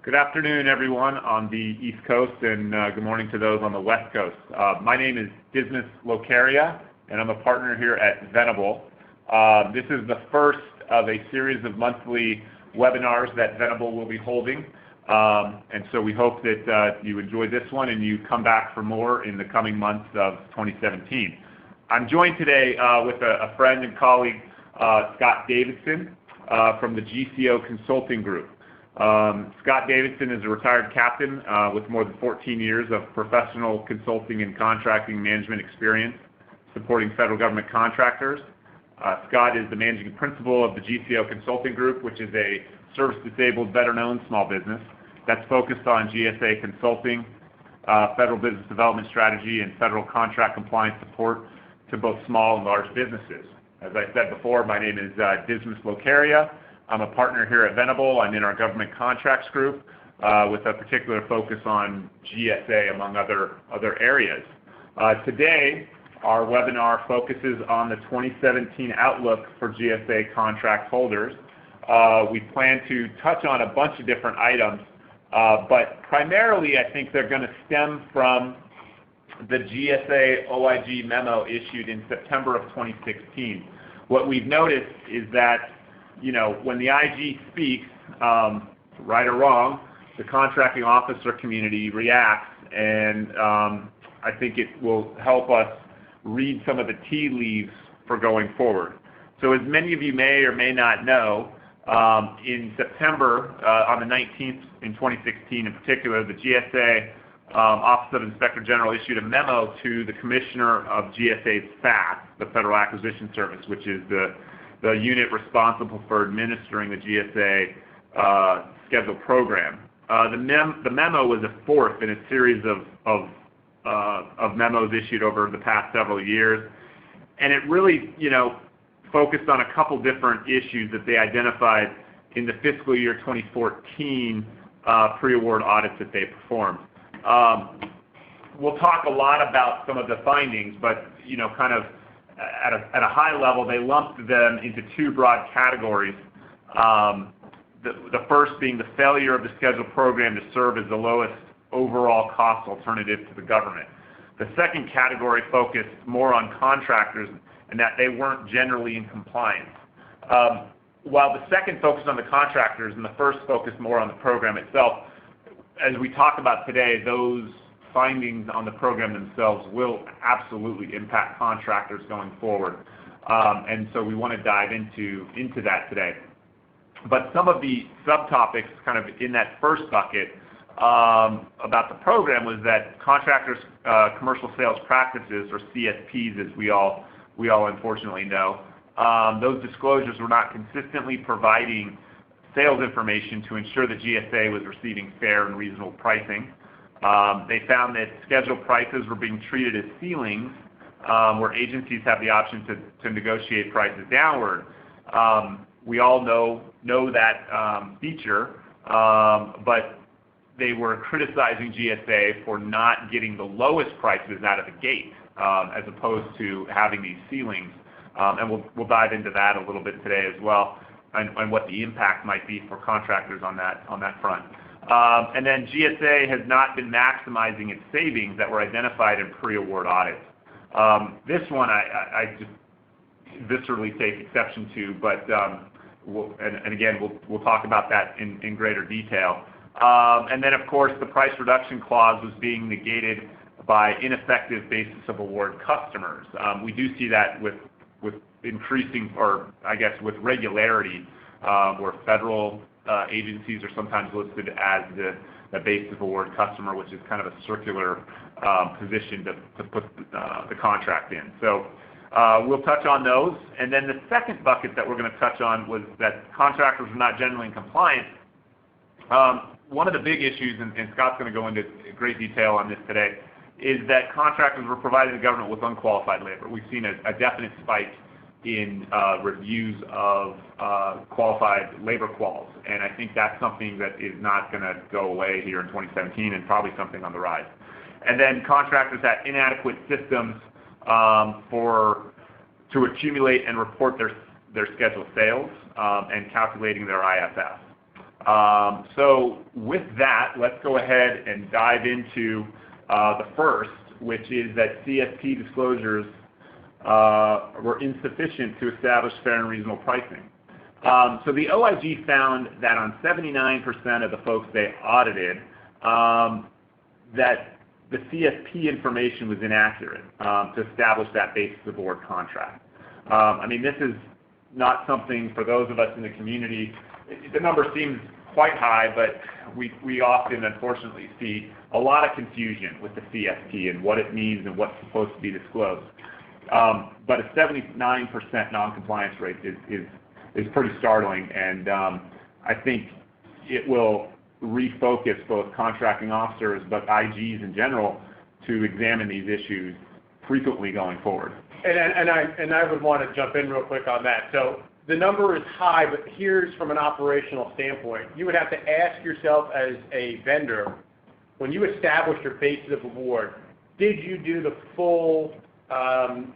Good afternoon, everyone on the East Coast, and good morning to those on the West Coast. My name is Dismas Locaria, and I'm a partner here at Venable. This is the first of a series of monthly webinars that Venable will be holding, and so we hope that you enjoy this one and you come back for more in the coming months of 2017. I'm joined today with a friend and colleague, Scott Davidson, from the GCO Consulting Group. Scott Davidson is a retired captain with more than 14 years of professional consulting and contracting management experience supporting federal government contractors. Scott is the managing principal of the GCO Consulting Group, which is a service-disabled, veteran-owned small business that's focused on GSA consulting, federal business development strategy, and federal contract compliance support to both small and large businesses. As I said before, my name is Dismas Locaria. I'm a partner here at Venable. I'm in our government contracts group with a particular focus on GSA among other areas. Today, our webinar focuses on the 2017 outlook for GSA contract holders. We plan to touch on a bunch of different items, but primarily I think they're going to stem from the GSA OIG Memo issued in September of 2016. What we've noticed is that when the IG speaks, right or wrong, the contracting officer community reacts, and I think it will help us read some of the tea leaves for going forward. So as many of you may or may not know, in September, on the 19th in 2016 in particular, the GSA Office of Inspector General issued a memo to the Commissioner of GSA's FAS, the Federal Acquisition Service, which is the unit responsible for administering the GSA Schedule program. The memo was a fourth in a series of memos issued over the past several years, and it really, focused on a couple different issues that they identified in the fiscal year 2014 pre-award audits that they performed. We'll talk a lot about some of the findings, but kind of at a high level, they lumped them into two broad categories. The first being the failure of the schedule program to serve as the lowest overall cost alternative to the government. The second category focused more on contractors and that they weren't generally in compliance. While the second focused on the contractors and the first focused more on the program itself, as we talk about today, those findings on the program themselves will absolutely impact contractors going forward. And so we want to dive into that today. But some of the subtopics kind of in that first bucket about the program was that contractors' commercial sales practices, or CSPs as we all unfortunately know, those disclosures were not consistently providing sales information to ensure that GSA was receiving fair and reasonable pricing. They found that schedule prices were being treated as ceilings, where agencies have the option to negotiate prices downward. We all know that feature, but they were criticizing GSA for not getting the lowest prices out of the gate, as opposed to having these ceilings. And we'll dive into that a little bit today as well, and what the impact might be for contractors on that front. And then GSA has not been maximizing its savings that were identified in pre-award audits. This one I just viscerally take exception to, but we'll talk about that in greater detail. And then, of course, the price reduction clause was being negated by ineffective basis of award customers. We do see that with increasing, or I guess with regularity, where federal agencies are sometimes listed as the basis of award customer, which is kind of a circular position to put the contract in. So we'll touch on those. And then the second bucket that we're going to touch on was that contractors were not generally in compliance. One of the big issues, and Scott's going to go into great detail on this today, is that contractors were providing the government with unqualified labor. We've seen a definite spike in reviews of qualified labor quals, and I think that's something that is not going to go away here in 2017, and probably something on the rise. And then contractors had inadequate systems to accumulate and report their scheduled sales and calculating their IFS. So with that, let's go ahead and dive into the first, which is that CSP disclosures were insufficient to establish fair and reasonable pricing. So the OIG found that on 79% of the folks they audited, that the CSP information was inaccurate to establish that basis of award contract. I mean, this is not something for those of us in the community. The number seems quite high, but we often, unfortunately, see a lot of confusion with the CSP and what it means and what's supposed to be disclosed. But a 79% non-compliance rate is pretty startling, and I think it will refocus both contracting officers but IGs in general to examine these issues frequently going forward. And I would want to jump in real quick on that. So the number is high, but here's from an operational standpoint. You would have to ask yourself as a vendor, when you establish your basis of award, did you do the full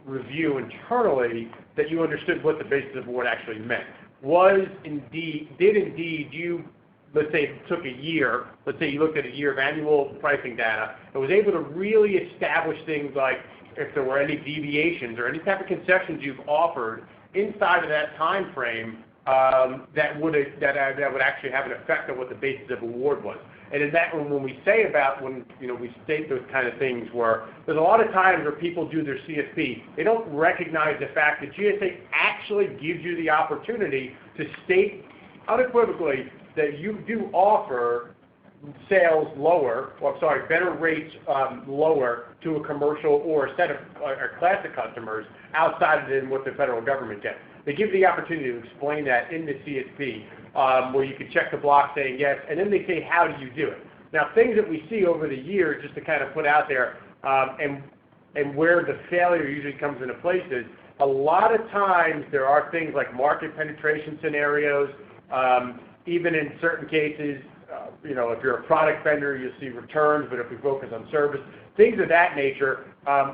review internally that you understood what the basis of award actually meant? Did indeed you, let's say it took a year, let's say you looked at a year of annual pricing data and was able to really establish things like if there were any deviations or any type of concessions you've offered inside of that time frame that would actually have an effect on what the basis of award was. And in that, when we say about, when we state those kind of things, where there's a lot of times where people do their CSP, they don't recognize the fact that GSA actually gives you the opportunity to state unequivocally that you do offer sales lower, better rates lower to a commercial or a set of a class of customers outside of what the federal government gets. They give the opportunity to explain that in the CSP, where you can check the block saying yes, and then they say, how do you do it? Now, things that we see over the years, just to kind of put out there, and where the failure usually comes into place is, a lot of times there are things like market penetration scenarios, even in certain cases, if you're a product vendor, you'll see returns, but if we focus on service, things of that nature,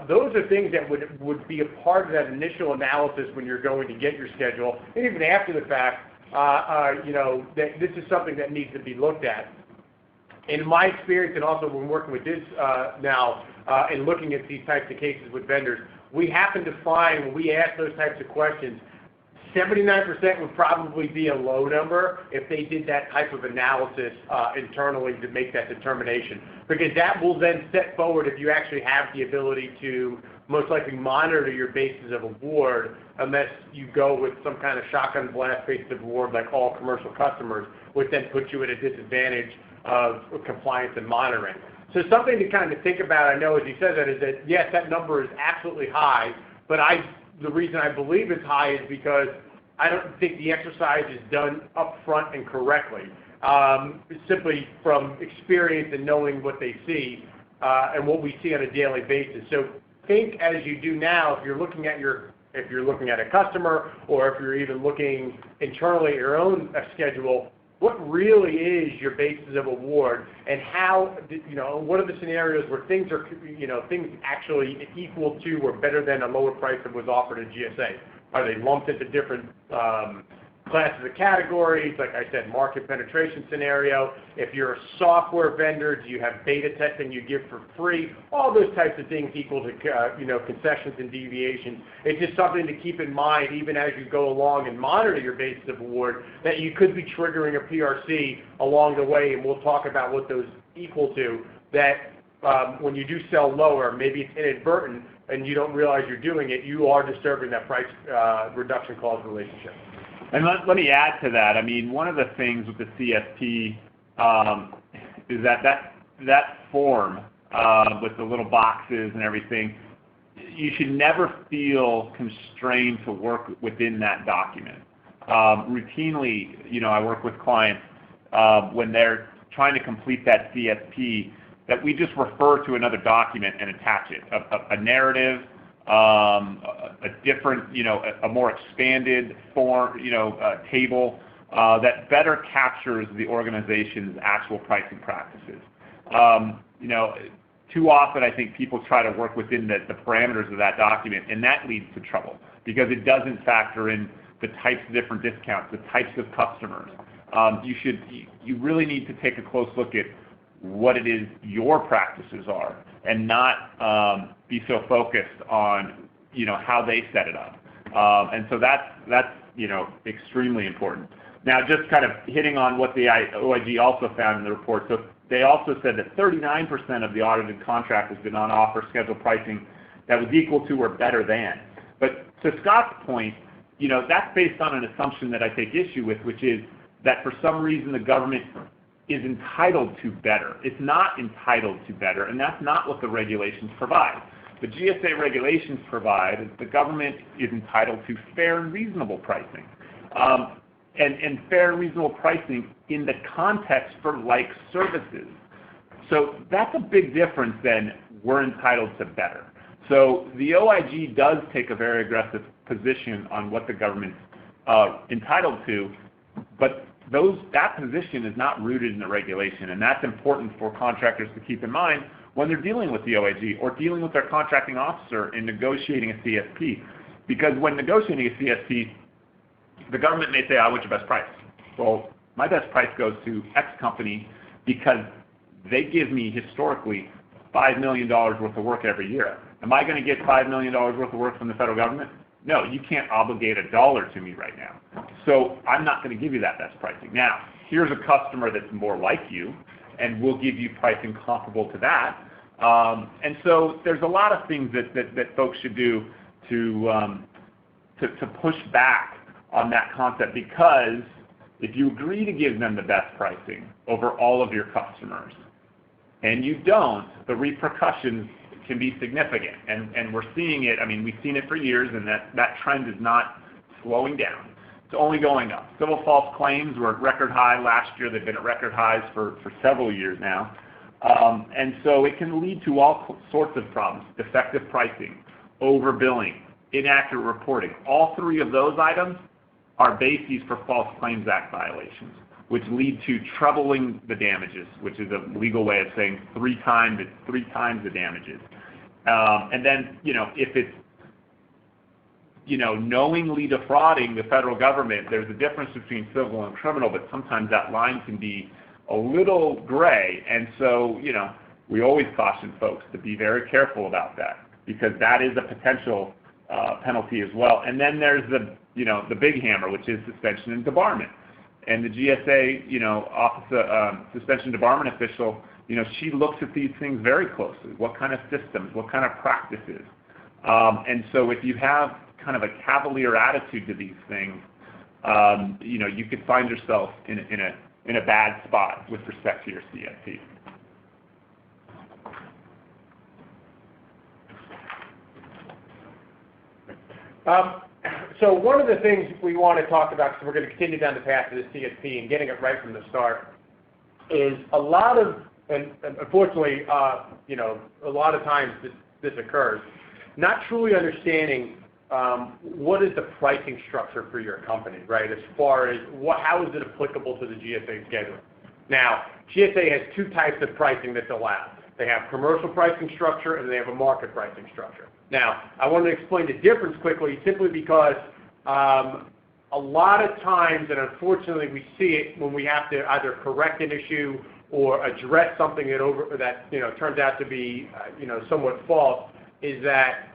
those are things that would be a part of that initial analysis when you're going to get your schedule, and even after the fact, that this is something that needs to be looked at. In my experience, and also when working with this now, and looking at these types of cases with vendors, we happen to find when we ask those types of questions, 79% would probably be a low number if they did that type of analysis internally to make that determination. Because that will then set forward if you actually have the ability to most likely monitor your basis of award, unless you go with some kind of shotgun blast basis of award like all commercial customers, which then puts you at a disadvantage of compliance and monitoring. So something to kind of think about, I know as he says that, is that yes, that number is absolutely high, but the reason I believe it's high is because I don't think the exercise is done up front and correctly, simply from experience and knowing what they see and what we see on a daily basis. So think as you do now, if you're looking at a customer, or if you're even looking internally at your own schedule, what really is your basis of award, and how, what are the scenarios where things are, things actually equal to or better than a lower price that was offered at GSA? Are they lumped into different classes of categories? Like I said, market penetration scenario. If you're a software vendor, do you have beta testing you give for free? All those types of things equal to concessions and deviations. It's just something to keep in mind even as you go along and monitor your basis of award, that you could be triggering a PRC along the way, and we'll talk about what those equal to. That when you do sell lower, maybe it's inadvertent and you don't realize you're doing it, you are disturbing that price reduction clause relationship. And let me add to that. I mean, one of the things with the CSP is that form with the little boxes and everything, you should never feel constrained to work within that document. Routinely, I work with clients when they're trying to complete that CSP, that we just refer to another document and attach it, a narrative, a different, a more expanded form, table that better captures the organization's actual pricing practices. Too often I think people try to work within the parameters of that document, and that leads to trouble because it doesn't factor in the types of different discounts, the types of customers, you really need to take a close look at what it is your practices are, and not be so focused on how they set it up. And so that's extremely important. Now, just kind of hitting on what the OIG also found in the report. So they also said that 39% of the audited contractors did not offer schedule pricing that was equal to or better than. But to Scott's point, that's based on an assumption that I take issue with, which is that for some reason the government is entitled to better. It's not entitled to better, and that's not what the regulations provide. The GSA regulations provide is the government is entitled to fair and reasonable pricing. And fair and reasonable pricing in the context for like services. So that's a big difference than we're entitled to better. So the OIG does take a very aggressive position on what the government's entitled to, but that position is not rooted in the regulation, and that's important for contractors to keep in mind when they're dealing with the OIG or dealing with their contracting officer in negotiating a CSP. Because when negotiating a CSP, the government may say, I want your best price. Well, my best price goes to X company because they give me historically $5 million worth of work every year. Am I going to get $5 million worth of work from the federal government? No, you can't obligate $1 to me right now. So I'm not going to give you that best pricing. Now, here's a customer that's more like you, and we'll give you pricing comparable to that. And so there's a lot of things that folks should do to push back on that concept, because if you agree to give them the best pricing over all of your customers and you don't, the repercussions can be significant. And we're seeing it. I mean, we've seen it for years, and that trend is not slowing down. It's only going up. Civil false claims were at record high last year. They've been at record highs for several years now. And so it can lead to all sorts of problems: defective pricing, overbilling, inaccurate reporting. All three of those items are bases for False Claims Act violations, which lead to trebling the damages, which is a legal way of saying three times the damages. And then, if it's, knowingly defrauding the federal government, there's a difference between civil and criminal, but sometimes that line can be a little gray. And so, we always caution folks to be very careful about that, because that is a potential penalty as well. And then there's the big hammer, which is suspension and debarment. And the GSA, suspension debarment official, she looks at these things very closely. What kind of systems? What kind of practices? And so if you have kind of a cavalier attitude to these things, you could find yourself in a bad spot with respect to your CSP. So one of the things we want to talk about, because we're going to continue down the path of the CSP and getting it right from the start, is a lot of, and unfortunately, a lot of times this occurs, not truly understanding what is the pricing structure for your company, right? As far as how is it applicable to the GSA schedule? Now, GSA has two types of pricing that's allowed. They have commercial pricing structure and they have a market pricing structure. Now, I want to explain the difference quickly, simply because a lot of times, and unfortunately we see it when we have to either correct an issue or address something that turns out to be somewhat false, is that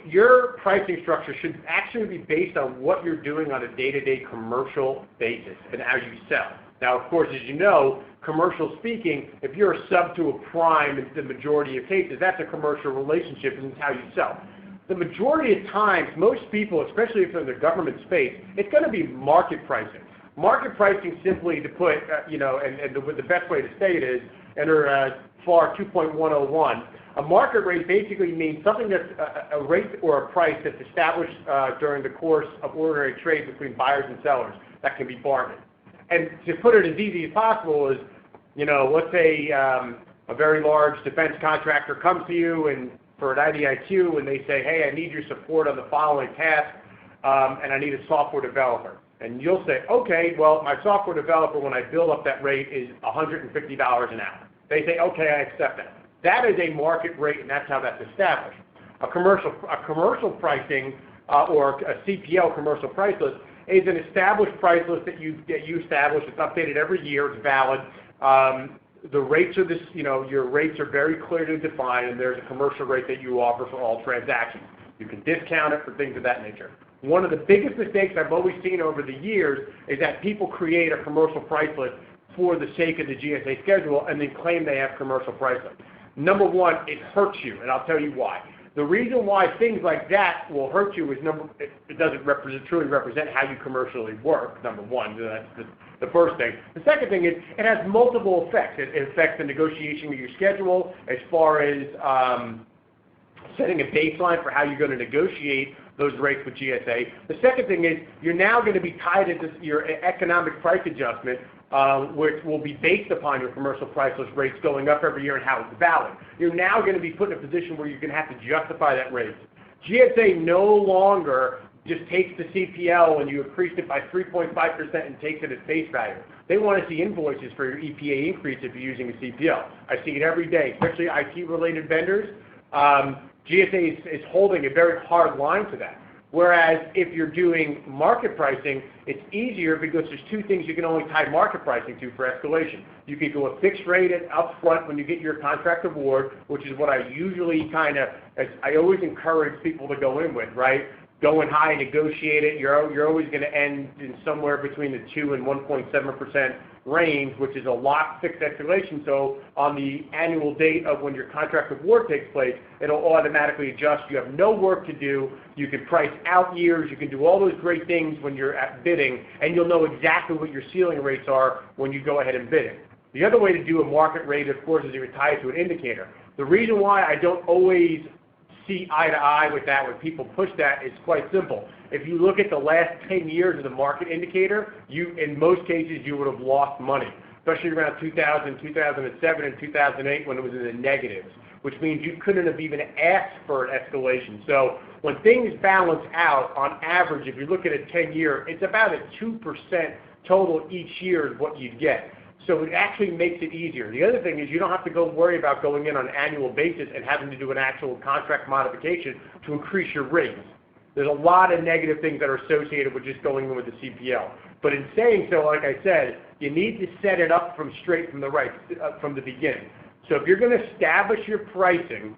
your pricing structure should actually be based on what you're doing on a day-to-day commercial basis and how you sell. Now, of course, as you know, commercial speaking, if you're a sub to a prime in the majority of cases, that's a commercial relationship, and it's how you sell. The majority of times, most people, especially if they're in the government space, it's going to be market pricing. Market pricing, simply to put, the best way to say it is, under FAR 2.101, a market rate basically means something that's a rate or a price that's established during the course of ordinary trade between buyers and sellers that can be bargained. And to put it as easy as possible is, let's say a very large defense contractor comes to you and for an IDIQ, and they say, hey, I need your support on the following task, and I need a software developer. And you'll say, okay, well, my software developer, when I build up that rate, is $150 an hour. They say, okay, I accept that. That is a market rate, and that's how that's established. A commercial pricing or a CPL, commercial price list, is an established price list that you establish. It's updated every year. It's valid. The rates are this, your rates are very clearly defined, and there's a commercial rate that you offer for all transactions. You can discount it for things of that nature. One of the biggest mistakes I've always seen over the years is that people create a commercial price list for the sake of the GSA schedule and then claim they have commercial price list. Number one, it hurts you, and I'll tell you why. The reason why things like that will hurt you is it doesn't truly represent how you commercially work, number one. That's the first thing. The second thing is it has multiple effects. It affects the negotiation of your schedule as far as setting a baseline for how you're going to negotiate those rates with GSA. The second thing is you're now going to be tied into your economic price adjustment, which will be based upon your commercial price list rates going up every year and how it's valid. You're now going to be put in a position where you're going to have to justify that rate. GSA no longer just takes the CPL and you increase it by 3.5% and takes it at face value. They want to see invoices for your EPA increase if you're using a CPL. I see it every day, especially IT-related vendors. GSA is holding a very hard line to that. Whereas if you're doing market pricing, it's easier because there's two things you can only tie market pricing to for escalation. You can go a fixed rate up front when you get your contract award, which is what I usually I always encourage people to go in with, right? Going high, negotiate it. You're always going to end in somewhere between the 2 and 1.7% range, which is a locked fixed escalation. So on the annual date of when your contract award takes place, it'll automatically adjust. You have no work to do. You can price out years. You can do all those great things when you're at bidding, and you'll know exactly what your ceiling rates are when you go ahead and bid it. The other way to do a market rate, of course, is you tie it to an indicator. The reason why I don't always see eye to eye with that when people push that is quite simple. If you look at the last 10 years of the market indicator, in most cases you would have lost money, especially around 2000, 2007, and 2008 when it was in the negatives, which means you couldn't have even asked for an escalation. So when things balance out, on average, if you look at a 10-year, it's about a 2% total each year is what you'd get. So it actually makes it easier. The other thing is you don't have to go worry about going in on an annual basis and having to do an actual contract modification to increase your rates. There's a lot of negative things that are associated with just going in with the CPL. But in saying so, like I said, you need to set it up from the beginning. So if you're going to establish your pricing,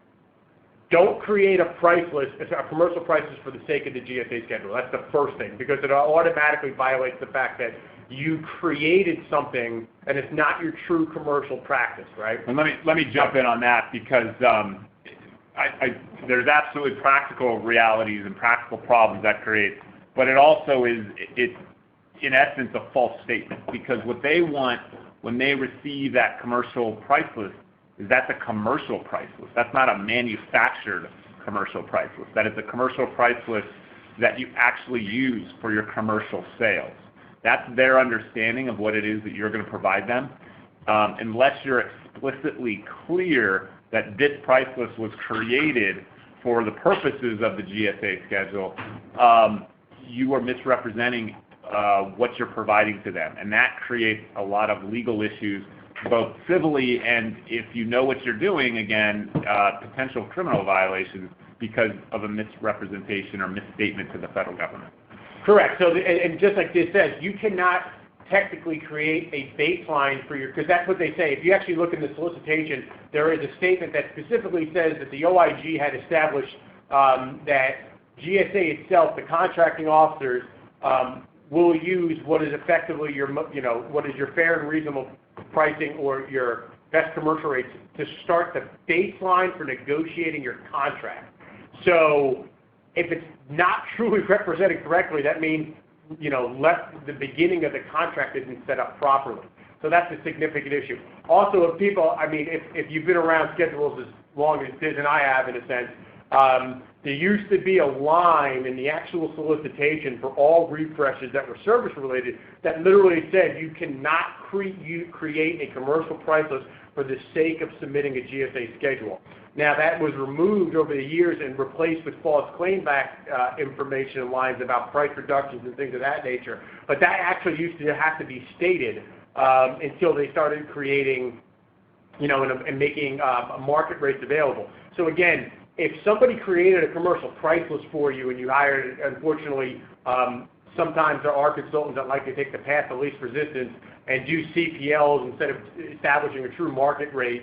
don't create a price list, a commercial price list for the sake of the GSA schedule. That's the first thing, because it automatically violates the fact that you created something and it's not your true commercial practice, right? And let me jump in on that because there's absolutely practical realities and practical problems that creates, but it also is, it's in essence a false statement, because what they want when they receive that commercial price list is that's a commercial price list. That's not a manufactured commercial price list. That is a commercial price list that you actually use for your commercial sales. That's their understanding of what it is that you're going to provide them. Unless you're explicitly clear that this price list was created for the purposes of the GSA schedule, you are misrepresenting what you're providing to them. And that creates a lot of legal issues, both civilly and, if you know what you're doing, again, potential criminal violations because of a misrepresentation or misstatement to the federal government. Correct. So, and just like this says, you cannot technically create a baseline for because that's what they say. If you actually look in the solicitation, there is a statement that specifically says that the OIG had established that GSA itself, the contracting officers, will use what is effectively what is your fair and reasonable pricing or your best commercial rates to start the baseline for negotiating your contract. So if it's not truly represented correctly, that means, the beginning of the contract isn't set up properly. So that's a significant issue. Also, if people, if you've been around schedules as long as Diz and I have, in a sense, there used to be a line in the actual solicitation for all refreshes that were service-related that literally said you cannot create a commercial price list for the sake of submitting a GSA schedule. Now, that was removed over the years and replaced with false claim-back information lines about price reductions and things of that nature. But that actually used to have to be stated until they started creating, and making market rates available. So again, if somebody created a commercial price list for you and you hired, unfortunately, sometimes there are consultants that like to take the path of least resistance and do CPLs instead of establishing a true market rate.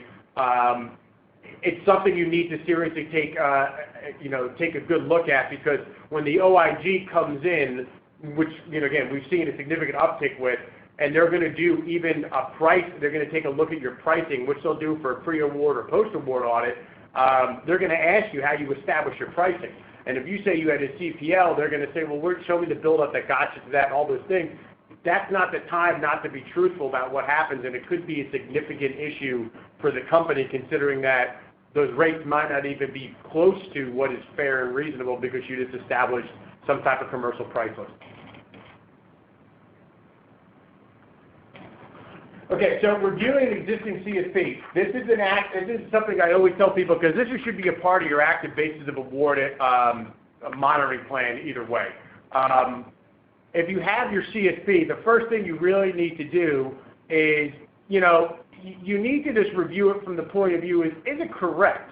It's something you need to seriously take a good look at, because when the OIG comes in, which, again, we've seen a significant uptick with, and they're going to do even a price, they're going to take a look at your pricing, which they'll do for a pre-award or post-award audit. They're going to ask you how you establish your pricing. And if you say you had a CPL, they're going to say, well, show me the build-up that got you to that, and all those things. That's not the time not to be truthful about what happens, and it could be a significant issue for the company, considering that those rates might not even be close to what is fair and reasonable because you just established some type of commercial price list. Okay, so reviewing existing CSP. This is something I always tell people, because this should be a part of your active basis of award monitoring plan either way. If you have your CSP, the first thing you really need to do is, you need to just review it from the point of view, is it correct?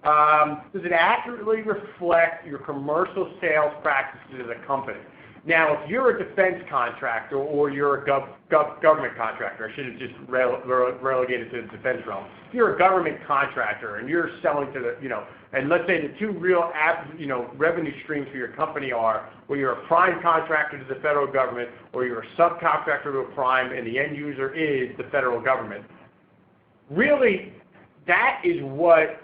Does it accurately reflect your commercial sales practices as a company? Now, if you're a defense contractor or you're a government contractor, I should have just relegated to the defense realm. If you're a government contractor and you're selling to the, and let's say the two real, revenue streams for your company are, where you're a prime contractor to the federal government, or you're a subcontractor to a prime and the end user is the federal government. Really, that is what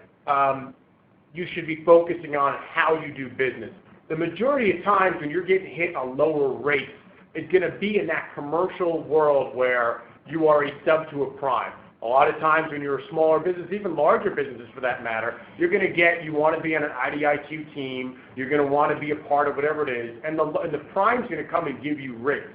you should be focusing on, how you do business. The majority of times when you're getting hit on lower rates, it's going to be in that commercial world where you are a sub to a prime. A lot of times when you're a smaller business, even larger businesses for that matter, you want to be on an IDIQ team, you're going to want to be a part of whatever it is, and the prime's going to come and give you rates.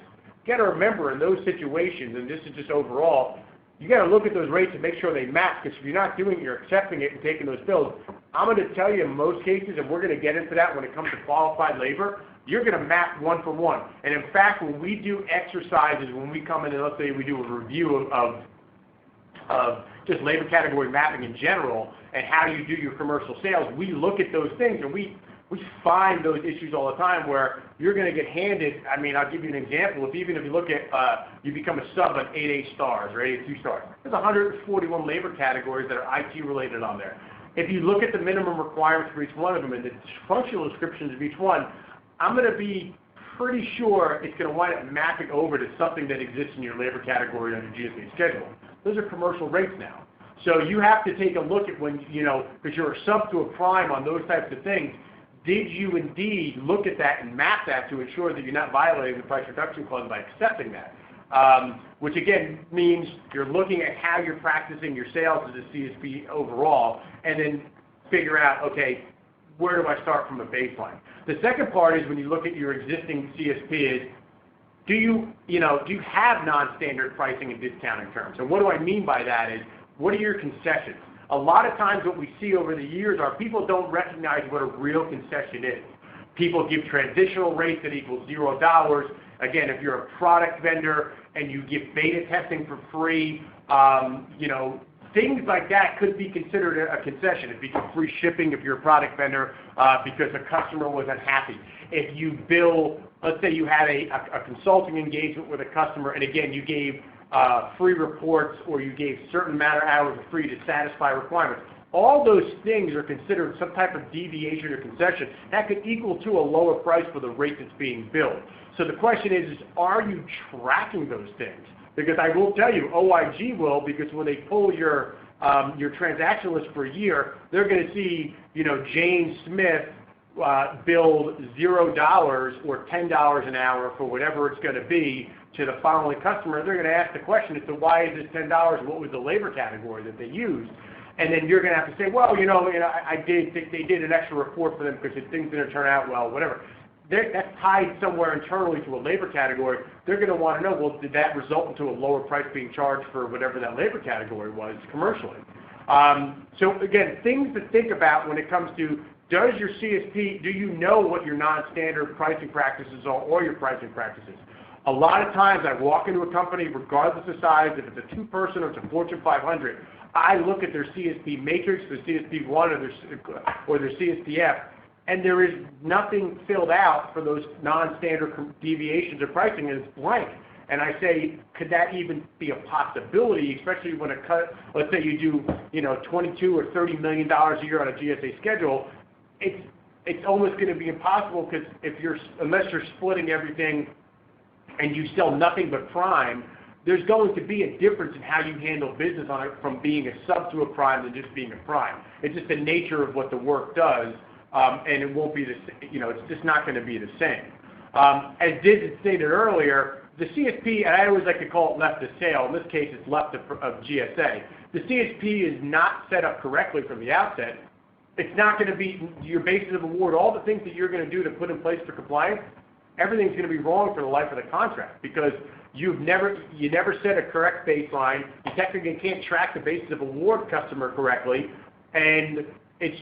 You got to remember, in those situations, and this is just overall, you got to look at those rates and make sure they match, because if you're not doing it, you're accepting it and taking those bills. I'm going to tell you, in most cases, and we're going to get into that when it comes to qualified labor, you're going to map one for one. And in fact, when we do exercises, when we come in and let's say we do a review of just labor category mapping in general and how you do your commercial sales, we look at those things, and we find those issues all the time where you're going to get handed, I'll give you an example. Even if you look at, you become a sub on 8A stars or 8A2 stars, there's 141 labor categories that are IT related on there. If you look at the minimum requirements for each one of them and the functional descriptions of each one, I'm going to be pretty sure it's going to wind up mapping over to something that exists in your labor category under GSA Schedule. Those are commercial rates now. So you have to take a look at when, because you're a sub to a prime on those types of things, did you indeed look at that and map that to ensure that you're not violating the price reduction clause by accepting that? Which again means you're looking at how you're practicing your sales as a CSP overall, and then figure out, okay, where do I start from a baseline? The second part is when you look at your existing CSP is, do you have non-standard pricing and discounting terms? And what do I mean by that is, what are your concessions? A lot of times what we see over the years are people don't recognize what a real concession is. People give transitional rates that equal $0. Again, if you're a product vendor and you give beta testing for free, things like that could be considered a concession. If you give free shipping if you're a product vendor because a customer was unhappy. If you bill, let's say you had a consulting engagement with a customer, and again, you gave free reports or you gave certain amount of hours for free to satisfy requirements. All those things are considered some type of deviation or concession that could equal to a lower price for the rate that's being billed. So the question is are you tracking those things? Because I will tell you, OIG will, because when they pull your transaction list for a year, they're going to see, Jane Smith billed $0 or $10 an hour for whatever it's going to be to the following customer. They're going to ask the question as to why is it $10? What was the labor category that they used? And then you're going to have to say, well, they did an extra report for them because things didn't turn out well, whatever. That's tied somewhere internally to a labor category. They're going to want to know, well, did that result into a lower price being charged for whatever that labor category was commercially? So again, things to think about when it comes to, does your CSP, do you know what your non-standard pricing practices are or your pricing practices? A lot of times I walk into a company, regardless of size, if it's a two-person or it's a Fortune 500, I look at their CSP matrix, their CSP1 or their CSPF, and there is nothing filled out for those non-standard deviations of pricing, and it's blank. And I say, could that even be a possibility, especially when let's say you do, $22 or $30 million a year on a GSA schedule, it's almost going to be impossible, because unless you're splitting everything and you sell nothing but prime, there's going to be a difference in how you handle business on it from being a sub to a prime than just being a prime. It's just the nature of what the work does, and it won't be it's just not going to be the same. As Diz had stated earlier, the CSP, and I always like to call it left of sale, in this case it's left of GSA. The CSP is not set up correctly from the outset. It's not going to be your basis of award, all the things that you're going to do to put in place for compliance, everything's going to be wrong for the life of the contract, because you never set a correct baseline. You technically can't track the basis of award customer correctly, and it's,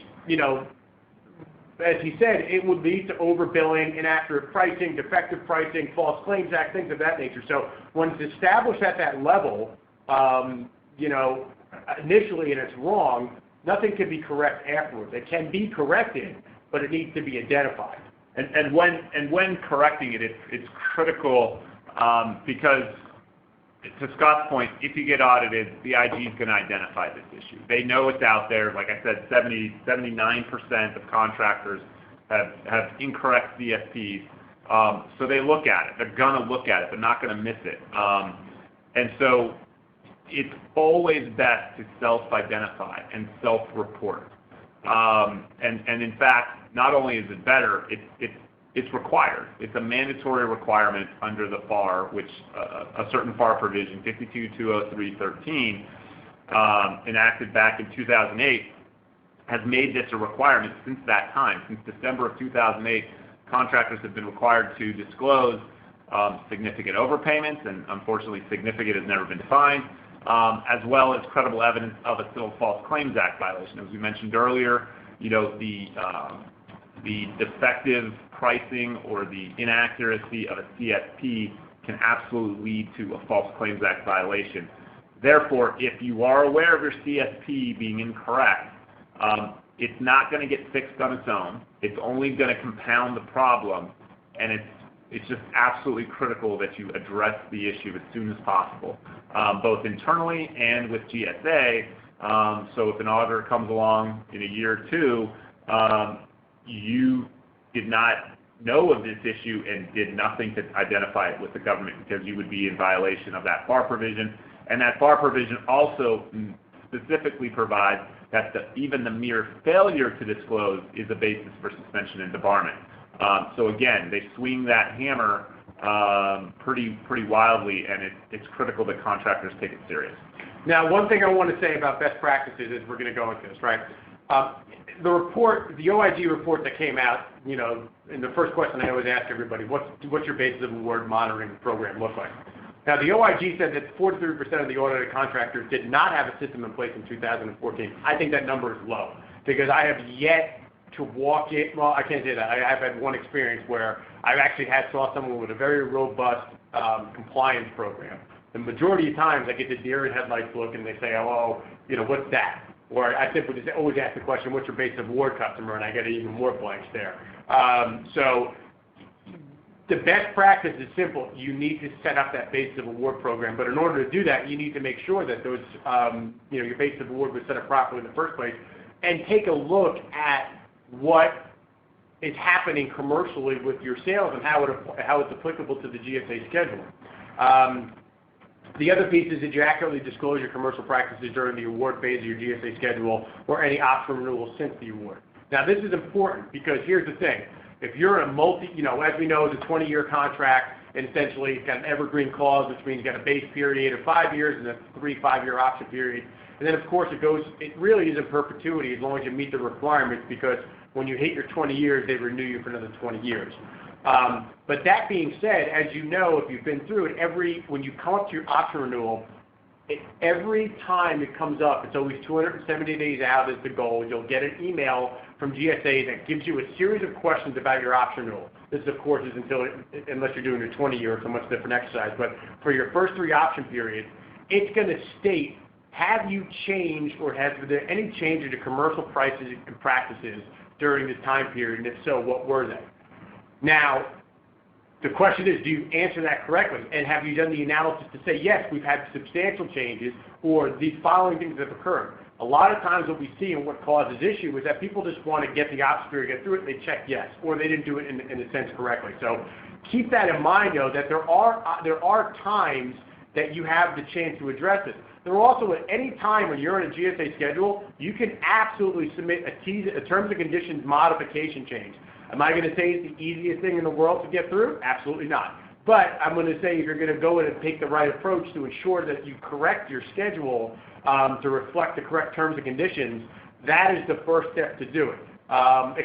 as he said, it would lead to overbilling, inaccurate pricing, defective pricing, false claims act, things of that nature. So when it's established at that level, initially, and it's wrong, nothing can be correct afterwards. It can be corrected, but it needs to be identified. And when correcting it, it's critical, because, to Scott's point, if you get audited, the IG is going to identify this issue. They know it's out there. Like I said, 79% of contractors have incorrect CSPs. So they look at it. They're going to look at it. They're not going to miss it. And so it's always best to self-identify and self-report. And in fact, not only is it better, it's required. It's a mandatory requirement under the FAR, which a certain FAR provision, 52-203-13, enacted back in 2008, has made this a requirement since that time. Since December of 2008, contractors have been required to disclose significant overpayments, and unfortunately significant has never been defined, as well as credible evidence of a Civil False Claims Act violation. As we mentioned earlier, the defective pricing or the inaccuracy of a CSP can absolutely lead to a False Claims Act violation. Therefore, if you are aware of your CSP being incorrect, it's not going to get fixed on its own. It's only going to compound the problem, and it's just absolutely critical that you address the issue as soon as possible, both internally and with GSA. So if an auditor comes along in a year or two, you did not know of this issue and did nothing to identify it with the government, because you would be in violation of that FAR provision. And that FAR provision also specifically provides that even the mere failure to disclose is a basis for suspension and debarment. So again, they swing that hammer pretty wildly, and it's critical that contractors take it serious. Now, one thing I want to say about best practices is we're going to go into this, right? The OIG report that came out, and the first question I always ask everybody, what's your basis of award monitoring program look like? Now, the OIG said that 43% of the audited contractors did not have a system in place in 2014. I think that number is low, because I have yet to walk it. Well, I can't say that. I've had one experience where I've actually saw someone with a very robust compliance program. The majority of times I get the deer in headlights look, and they say, oh, what's that? Or I simply just always ask the question, what's your basis of award customer? And I get even more blanks there. So the best practice is simple. You need to set up that basis of award program. But in order to do that, you need to make sure that those, your basis of award was set up properly in the first place, and take a look at what is happening commercially with your sales and how it's applicable to the GSA schedule. The other piece is that you accurately disclose your commercial practices during the award phase of your GSA schedule or any option renewal since the award. Now, this is important, because here's the thing. If you're a as we know, it's a 20-year contract, and essentially it's got an evergreen clause, which means you've got a base period of 5 years and a 3 5-year option period. And then, of course, it really is in perpetuity as long as you meet the requirements, because when you hit your 20 years, they renew you for another 20 years. But that being said, as you know, if you've been through it, when you come up to your option renewal, every time it comes up, it's always 270 days out is the goal. You'll get an email from GSA that gives you a series of questions about your option renewal. This, of course, is unless you're doing a 20-year, it's a much different exercise. But for your first 3 option periods, it's going to state, have you changed, or has there any change in the commercial prices and practices during this time period, and if so, what were they? Now, the question is, do you answer that correctly? And have you done the analysis to say, yes, we've had substantial changes, or these following things have occurred? A lot of times what we see and what causes issue is that people just want to get the ops period, get through it, and they check yes, or they didn't do it in a sense correctly. So keep that in mind, though, that there are times that you have the chance to address it. There are also, at any time when you're in a GSA schedule, you can absolutely submit a terms and conditions modification change. Am I going to say it's the easiest thing in the world to get through? Absolutely not. But I'm going to say if you're going to go in and take the right approach to ensure that you correct your schedule to reflect the correct terms and conditions, that is the first step to do it.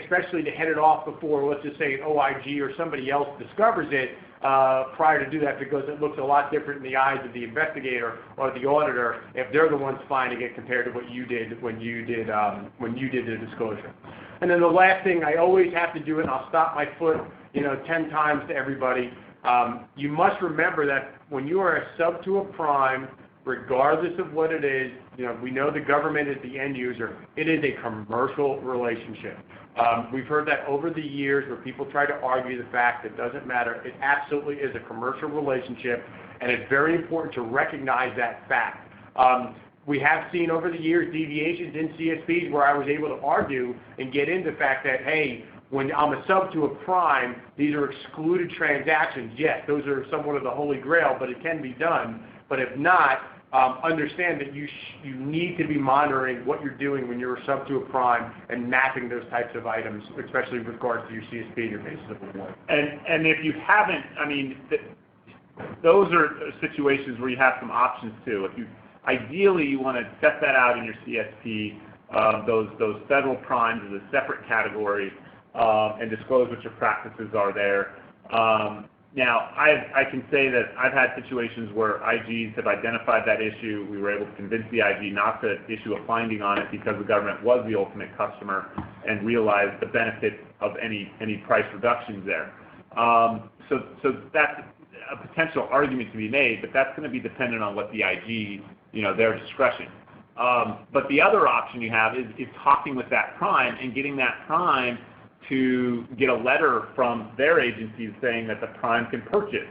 Especially to head it off before, let's just say, an OIG or somebody else discovers it prior to do that, because it looks a lot different in the eyes of the investigator or the auditor if they're the ones finding it compared to what you did when you did the disclosure. And then the last thing, I always have to do it, and I'll stop my foot 10 times to everybody. You must remember that when you are a sub to a prime, regardless of what it is, we know the government is the end user. It is a commercial relationship. We've heard that over the years where people try to argue the fact that it doesn't matter. It absolutely is a commercial relationship, and it's very important to recognize that fact. We have seen over the years deviations in CSPs where I was able to argue and get into the fact that, hey, when I'm a sub to a prime, these are excluded transactions. Yes, those are somewhat of the holy grail, but it can be done. But if not, understand that you need to be monitoring what you're doing when you're a sub to a prime and mapping those types of items, especially with regards to your CSP and your basis of award. And if you haven't, I mean, those are situations where you have some options too. Ideally, you want to set that out in your CSP, those federal primes as a separate category, and disclose what your practices are there. Now, I can say that I've had situations where IGs have identified that issue. We were able to convince the IG not to issue a finding on it because the government was the ultimate customer and realized the benefit of any price reductions there. So that's a potential argument to be made, but that's going to be dependent on what the IG, their discretion. But the other option you have is talking with that prime and getting that prime to get a letter from their agency saying that the prime can purchase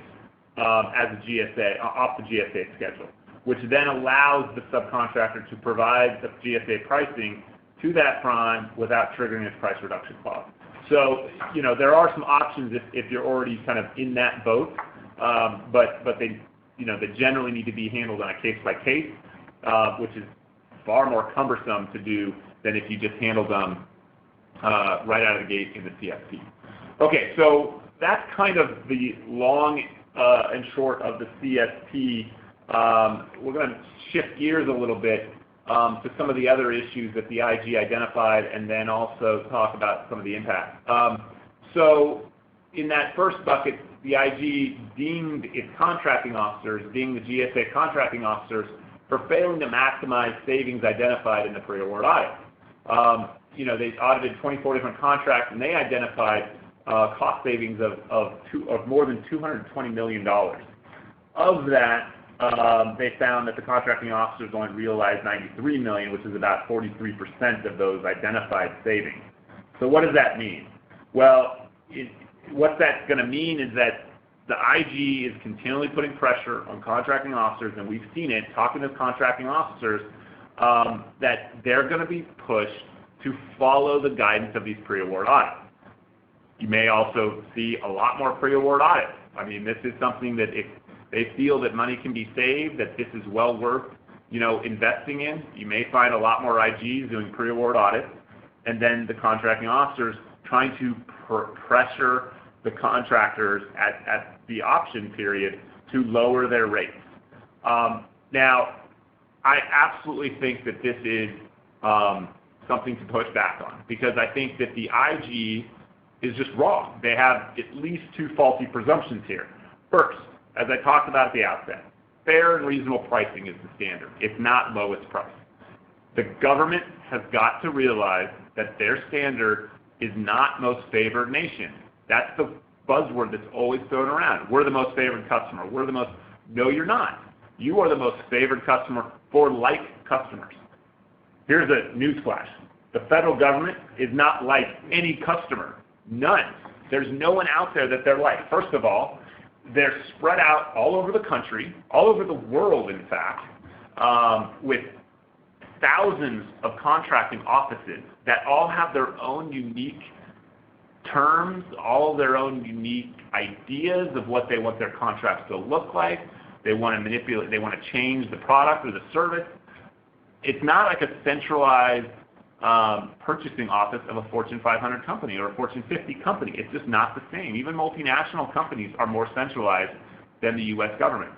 as a GSA, off the GSA schedule, which then allows the subcontractor to provide the GSA pricing to that prime without triggering its price reduction clause. So, there are some options if you're already kind of in that boat, but they generally need to be handled on a case-by-case, which is far more cumbersome to do than if you just handle them right out of the gate in the CSP. Okay, so that's kind of the long and short of the CSP. We're going to shift gears a little bit to some of the other issues that the IG identified, and then also talk about some of the impact. So in that first bucket, the IG deemed its contracting officers, being the GSA contracting officers, for failing to maximize savings identified in the pre-award audit. They audited 24 different contracts, and they identified cost savings of more than $220 million. Of that, they found that the contracting officers only realized $93 million, which is about 43% of those identified savings. So what does that mean? Well, what that's going to mean is that the IG is continually putting pressure on contracting officers, and we've seen it, talking to contracting officers, that they're going to be pushed to follow the guidance of these pre-award audits. You may also see a lot more pre-award audits. I mean, this is something that if they feel that money can be saved, that this is well worth, investing in, you may find a lot more IGs doing pre-award audits, and then the contracting officers trying to pressure the contractors at the option period to lower their rates. Now, I absolutely think that this is something to push back on, because I think that the IG is just wrong. They have at least two faulty presumptions here. First, as I talked about at the outset, fair and reasonable pricing is the standard. It's not lowest price. The government has got to realize that their standard is not most favored nation. That's the buzzword that's always thrown around. We're the most favored customer. No, you're not. You are the most favored customer for like customers. Here's a newsflash. The federal government is not like any customer. None. There's no one out there that they're like. First of all, they're spread out all over the country, all over the world, in fact, with thousands of contracting offices that all have their own unique terms, all their own unique ideas of what they want their contracts to look like. They want to manipulate, they want to change the product or the service. It's not like a centralized purchasing office of a Fortune 500 company or a Fortune 50 company. It's just not the same. Even multinational companies are more centralized than the U.S. government.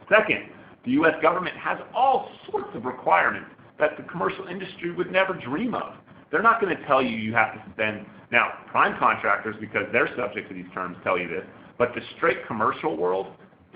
Second, the U.S. government has all sorts of requirements that the commercial industry would never dream of. They're not going to tell you you have to spend, now prime contractors, because they're subject to these terms, tell you this, but the straight commercial world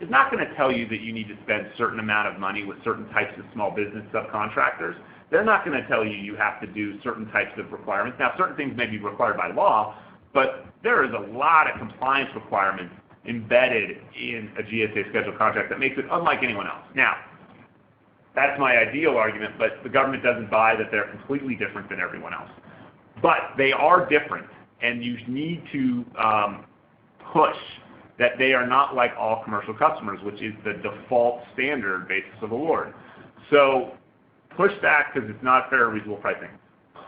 is not going to tell you that you need to spend a certain amount of money with certain types of small business subcontractors. They're not going to tell you you have to do certain types of requirements. Now, certain things may be required by law, but there is a lot of compliance requirements embedded in a GSA Schedule contract that makes it unlike anyone else. Now, that's my ideal argument, but the government doesn't buy that they're completely different than everyone else. But they are different, and you need to push that they are not like all commercial customers, which is the default standard basis of award. So push back because it's not fair or reasonable pricing.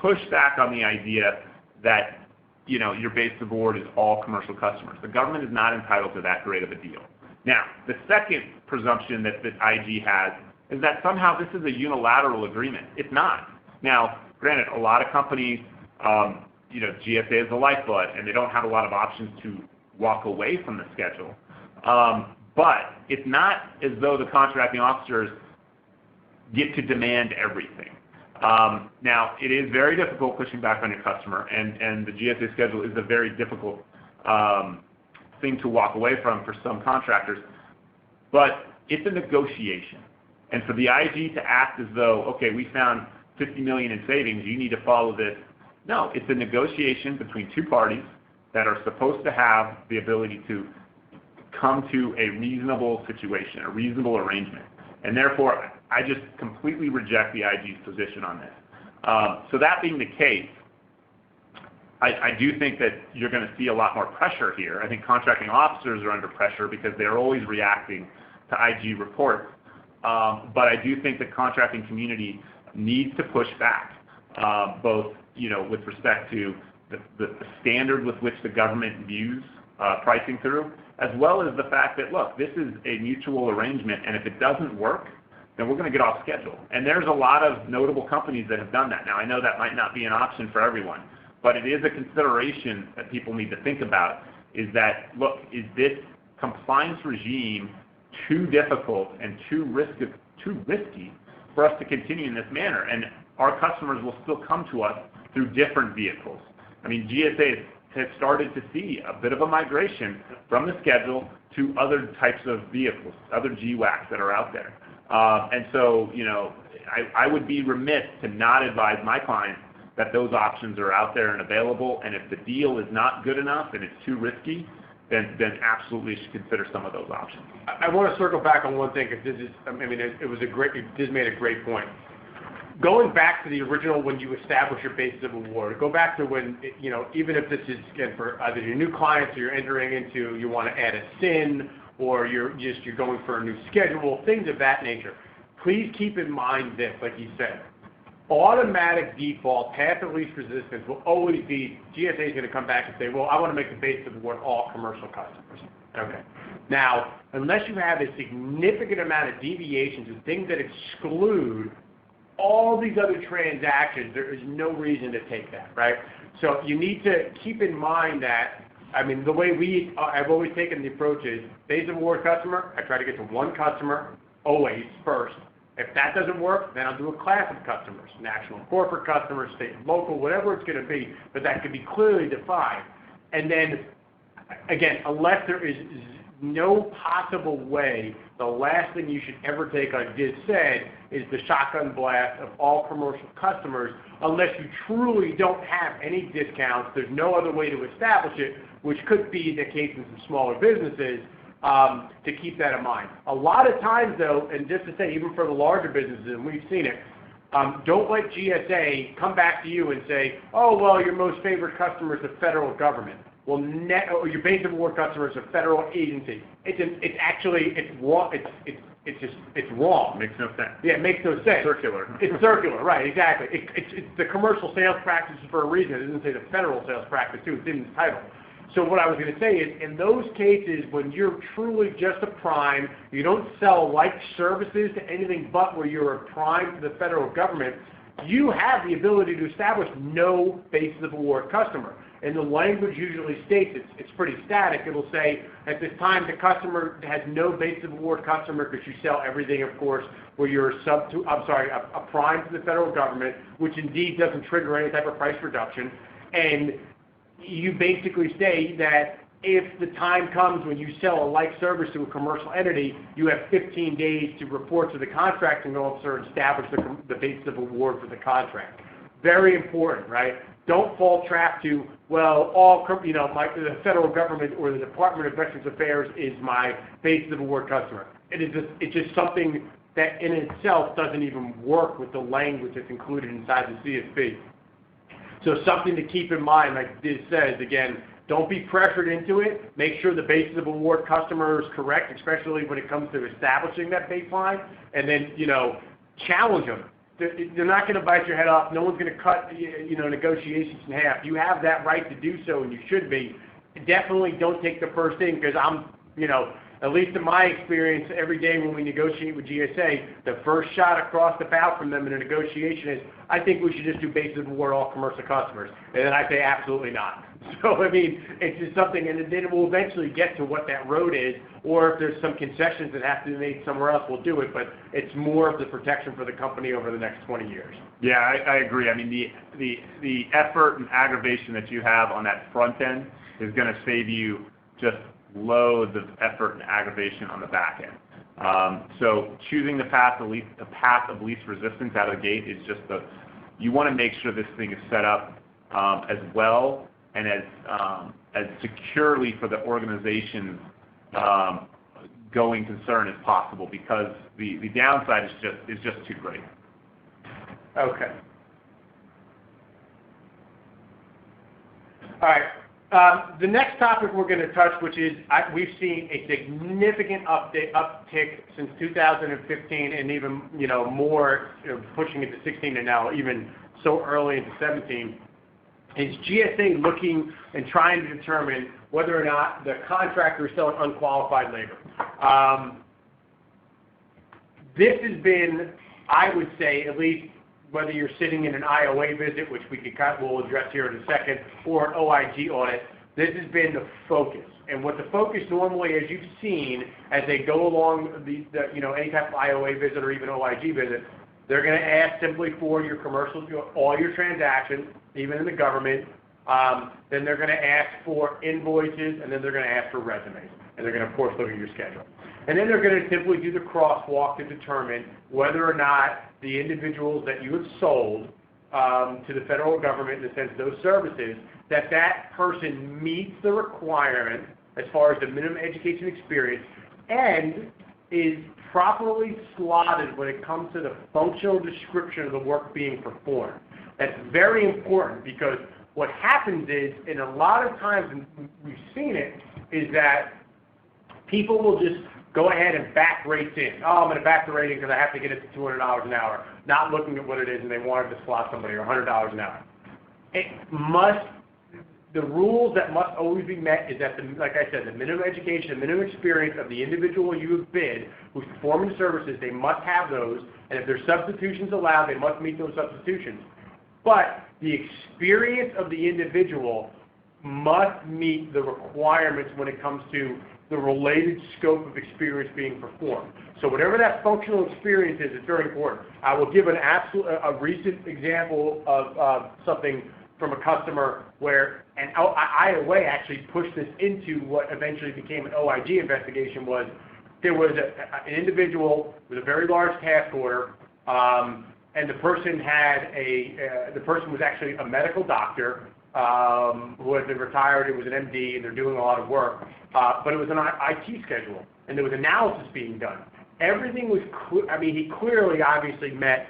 Push back on the idea that your basis of award is all commercial customers. The government is not entitled to that great of a deal. Now, the second presumption that the IG has is that somehow this is a unilateral agreement. It's not. Now, granted, a lot of companies, GSA is the lifeblood, and they don't have a lot of options to walk away from the schedule. But it's not as though the contracting officers get to demand everything. Now, it is very difficult pushing back on your customer, and the GSA schedule is a very difficult thing to walk away from for some contractors, but it's a negotiation. And for the IG to act as though, okay, we found $50 million in savings, you need to follow this. No, it's a negotiation between two parties that are supposed to have the ability to come to a reasonable situation, a reasonable arrangement. And therefore, I just completely reject the IG's position on this. So that being the case, I do think that you're going to see a lot more pressure here. I think contracting officers are under pressure because they're always reacting to IG reports. But I do think the contracting community needs to push back, both with respect to the standard with which the government views pricing through, as well as the fact that, look, this is a mutual arrangement, and if it doesn't work, then we're going to get off schedule. And there's a lot of notable companies that have done that. Now, I know that might not be an option for everyone, but it is a consideration that people need to think about, is that, look, is this compliance regime too difficult and too risky for us to continue in this manner? And our customers will still come to us through different vehicles. I mean, GSA has started to see a bit of a migration from the schedule to other types of vehicles, other GWACs that are out there. And so, I would be remiss to not advise my clients that those options are out there and available, and if the deal is not good enough and it's too risky, then absolutely should consider some of those options. I want to circle back on one thing, because this is, you just made a great point. Going back to the original, when you establish your basis of award, go back to when, even if this is, again, for either your new clients or you're entering into, you want to add a SIN, or you're going for a new schedule, things of that nature. Please keep in mind this, like you said, automatic default, path of least resistance will always be, GSA is going to come back and say, well, I want to make the basis of award all commercial customers. Okay. Now, unless you have a significant amount of deviations and things that exclude all these other transactions, there is no reason to take that, right? So you need to keep in mind that, the way I've always taken the approach is, base of award customer, I try to get to one customer, always, first. If that doesn't work, then I'll do a class of customers, national corporate customers, state and local, whatever it's going to be, but that could be clearly defined. And then, again, unless there is no possible way, the last thing you should ever take, I just said, is the shotgun blast of all commercial customers, unless you truly don't have any discounts, there's no other way to establish it, which could be the case in some smaller businesses, to keep that in mind. A lot of times, though, and just to say, even for the larger businesses, and we've seen it, Don't let GSA come back to you and say, oh, well, your most favored customer is the federal government. Well, or your base of award customer is a federal agency. It's wrong. It's wrong. Makes no sense. Yeah, it makes no sense. Circular. It's circular, right? Exactly. It's the commercial sales practices for a reason. It doesn't say the federal sales practice too. It's in the title. So what I was going to say is, in those cases when you're truly just a prime, you don't sell like services to anything but where you're a prime to the federal government, you have the ability to establish no basis of award customer. And the language usually states it's pretty static. It'll say, at this time, the customer has no basis of award customer because you sell everything, of course, where you're a prime to the federal government, which indeed doesn't trigger any type of price reduction. And you basically say that if the time comes when you sell a like service to a commercial entity, you have 15 days to report to the contracting officer and establish the basis of award for the contract. Very important, right? Don't fall trap to, well, the federal government or the Department of Veterans Affairs is my basis of award customer. It's just something that in itself doesn't even work with the language that's included inside the CSP. So something to keep in mind, like this says, again, don't be pressured into it. Make sure the basis of award customer is correct, especially when it comes to establishing that baseline, and then, challenge them. They're not going to bite your head off. No one's going to cut, negotiations in half. You have that right to do so, and you should be. Definitely don't take the first thing, because at least in my experience, every day when we negotiate with GSA, the first shot across the bow from them in a negotiation is, I think we should just do basis of award all commercial customers. And then I say, absolutely not. So, it's just something, and then it will eventually get to what that road is, or if there's some concessions that have to be made somewhere else, we'll do it, but it's more of the protection for the company over the next 20 years. Yeah, I agree. The effort and aggravation that you have on that front end is going to save you just loads of effort and aggravation on the back end. So choosing the path of least resistance out of the gate is just you want to make sure this thing is set up as well and as securely for the organization's going concern as possible, because the downside is just too great. Okay. All right. The next topic we're going to touch, which is we've seen a significant uptick since 2015, and even more pushing into 16, and now even so early into 17, is GSA looking and trying to determine whether or not the contractor is selling unqualified labor. This has been, I would say, at least whether you're sitting in an IOA visit, which we'll address here in a second, or an OIG audit, this has been the focus. And what the focus normally, as you've seen, as they go along any type of IOA visit or even OIG visit, they're going to ask simply for your commercial, all your transactions, even in the government. Then they're going to ask for invoices, and then they're going to ask for resumes. And they're going to, of course, look at your schedule. And then they're going to simply do the crosswalk to determine whether or not the individuals that you have sold to the federal government, in the sense of those services, that person meets the requirement as far as the minimum education experience and is properly slotted when it comes to the functional description of the work being performed. That's very important, because what happens is, and a lot of times, and we've seen it, is that people will just go ahead and back rates in. Oh, I'm going to back the rate in because I have to get it to $200 an hour, not looking at what it is, and they wanted to slot somebody, or $100 an hour. The rules that must always be met is that, like I said, the minimum education, the minimum experience of the individual you have bid who's performing the services, they must have those, and if there's substitutions allowed, they must meet those substitutions. But the experience of the individual must meet the requirements when it comes to the related scope of experience being performed. So whatever that functional experience is, it's very important. I will give a recent example of something from a customer where an IOA actually pushed this into what eventually became an OIG investigation. There was an individual with a very large task order, and the person was actually a medical doctor who had been retired. It was an MD, and they're doing a lot of work, but it was an IT schedule, and there was analysis being done. Everything was he clearly, obviously met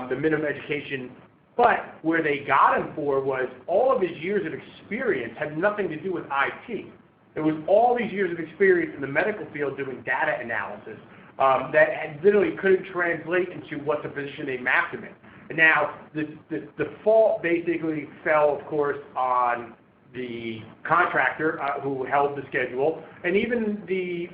the minimum education. But where they got him for was all of his years of experience had nothing to do with IT. It was all these years of experience in the medical field doing data analysis that literally couldn't translate into what the position they mapped him in. And now, the fault basically fell, of course, on the contractor who held the schedule, and even the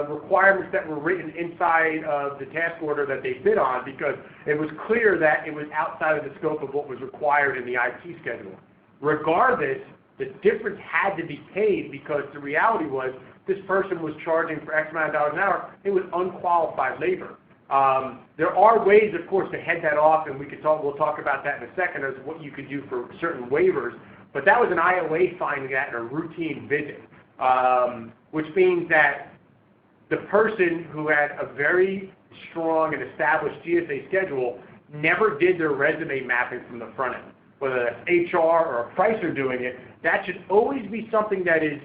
requirements that were written inside of the task order that they bid on, because it was clear that it was outside of the scope of what was required in the IT schedule. Regardless, the difference had to be paid because the reality was this person was charging for X amount of dollars an hour. It was unqualified labor. There are ways, of course, to head that off, and we'll talk about that in a second as what you could do for certain waivers. But that was an IOA finding that in a routine visit, which means that the person who had a very strong and established GSA schedule never did their resume mapping from the front end. Whether that's HR or a pricer doing it, that should always be something that is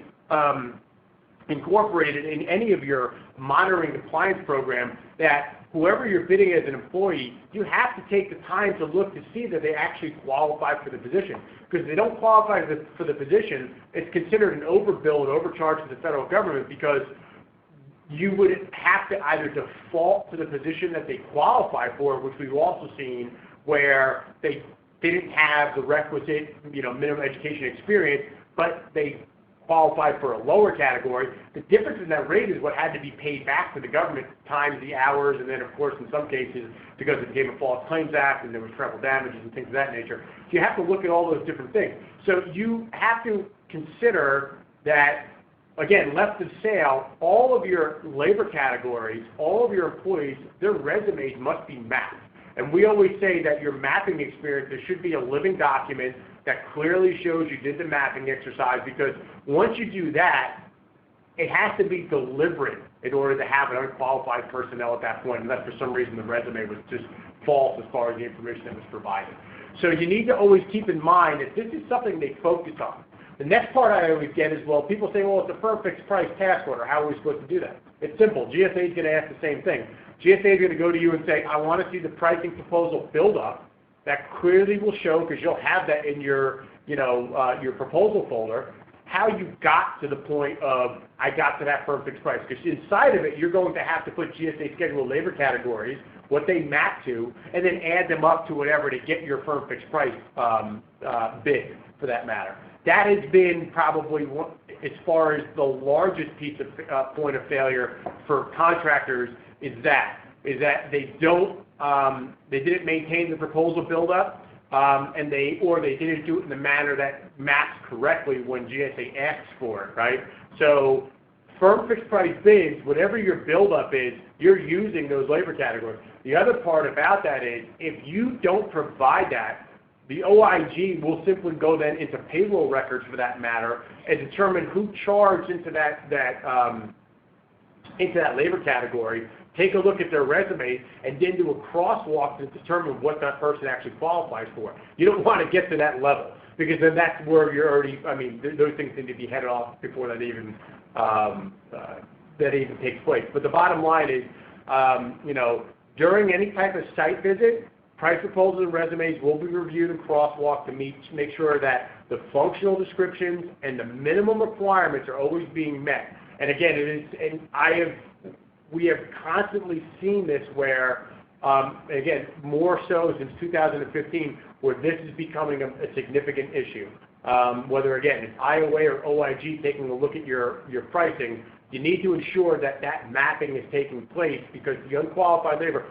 incorporated in any of your monitoring compliance program, that whoever you're bidding as an employee, you have to take the time to look to see that they actually qualify for the position. Because if they don't qualify for the position, it's considered an overbill and overcharge to the federal government, because you would have to either default to the position that they qualify for, which we've also seen where they didn't have the requisite, minimum education experience, but they qualified for a lower category. The difference in that rate is what had to be paid back to the government times the hours, and then, of course, in some cases, because it became a False Claims Act and there was treble damages and things of that nature. So you have to look at all those different things. So you have to consider that, again, left of sale, all of your labor categories, all of your employees, their resumes must be mapped. And we always say that your mapping experience, there should be a living document that clearly shows you did the mapping exercise, because once you do that, it has to be deliberate in order to have an unqualified personnel at that point, unless for some reason the resume was just false as far as the information that was provided. So you need to always keep in mind that this is something they focus on. The next part I always get is, well, people say, well, it's a firm fixed price task order. How are we supposed to do that? It's simple. GSA is going to ask the same thing. GSA is going to go to you and say, I want to see the pricing proposal build up. That clearly will show, because you'll have that in your, your proposal folder, how you got to the point of, I got to that firm fixed price. Because inside of it, you're going to have to put GSA Schedule labor categories, what they map to, and then add them up to whatever to get your firm fixed price bid, for that matter. That has been probably, as far as the largest piece of point of failure for contractors, is that they don't, they didn't maintain the proposal buildup, and they didn't do it in the manner that maps correctly when GSA asks for it, right? So firm fixed price bids, whatever your buildup is, you're using those labor categories. The other part about that is, if you don't provide that, the OIG will simply go then into payroll records, for that matter, and determine who charged into that labor category, take a look at their resume, and then do a crosswalk to determine what that person actually qualifies for. You don't want to get to that level, because then that's where you're already, those things need to be headed off before that even takes place. But the bottom line is, during any type of site visit, price proposals and resumes will be reviewed and crosswalked to make sure that the functional descriptions and the minimum requirements are always being met. And again, we have constantly seen this where, again, more so since 2015, where this is becoming a significant issue. Whether, again, it's IOA or OIG taking a look at your pricing, you need to ensure that that mapping is taking place, because the unqualified labor,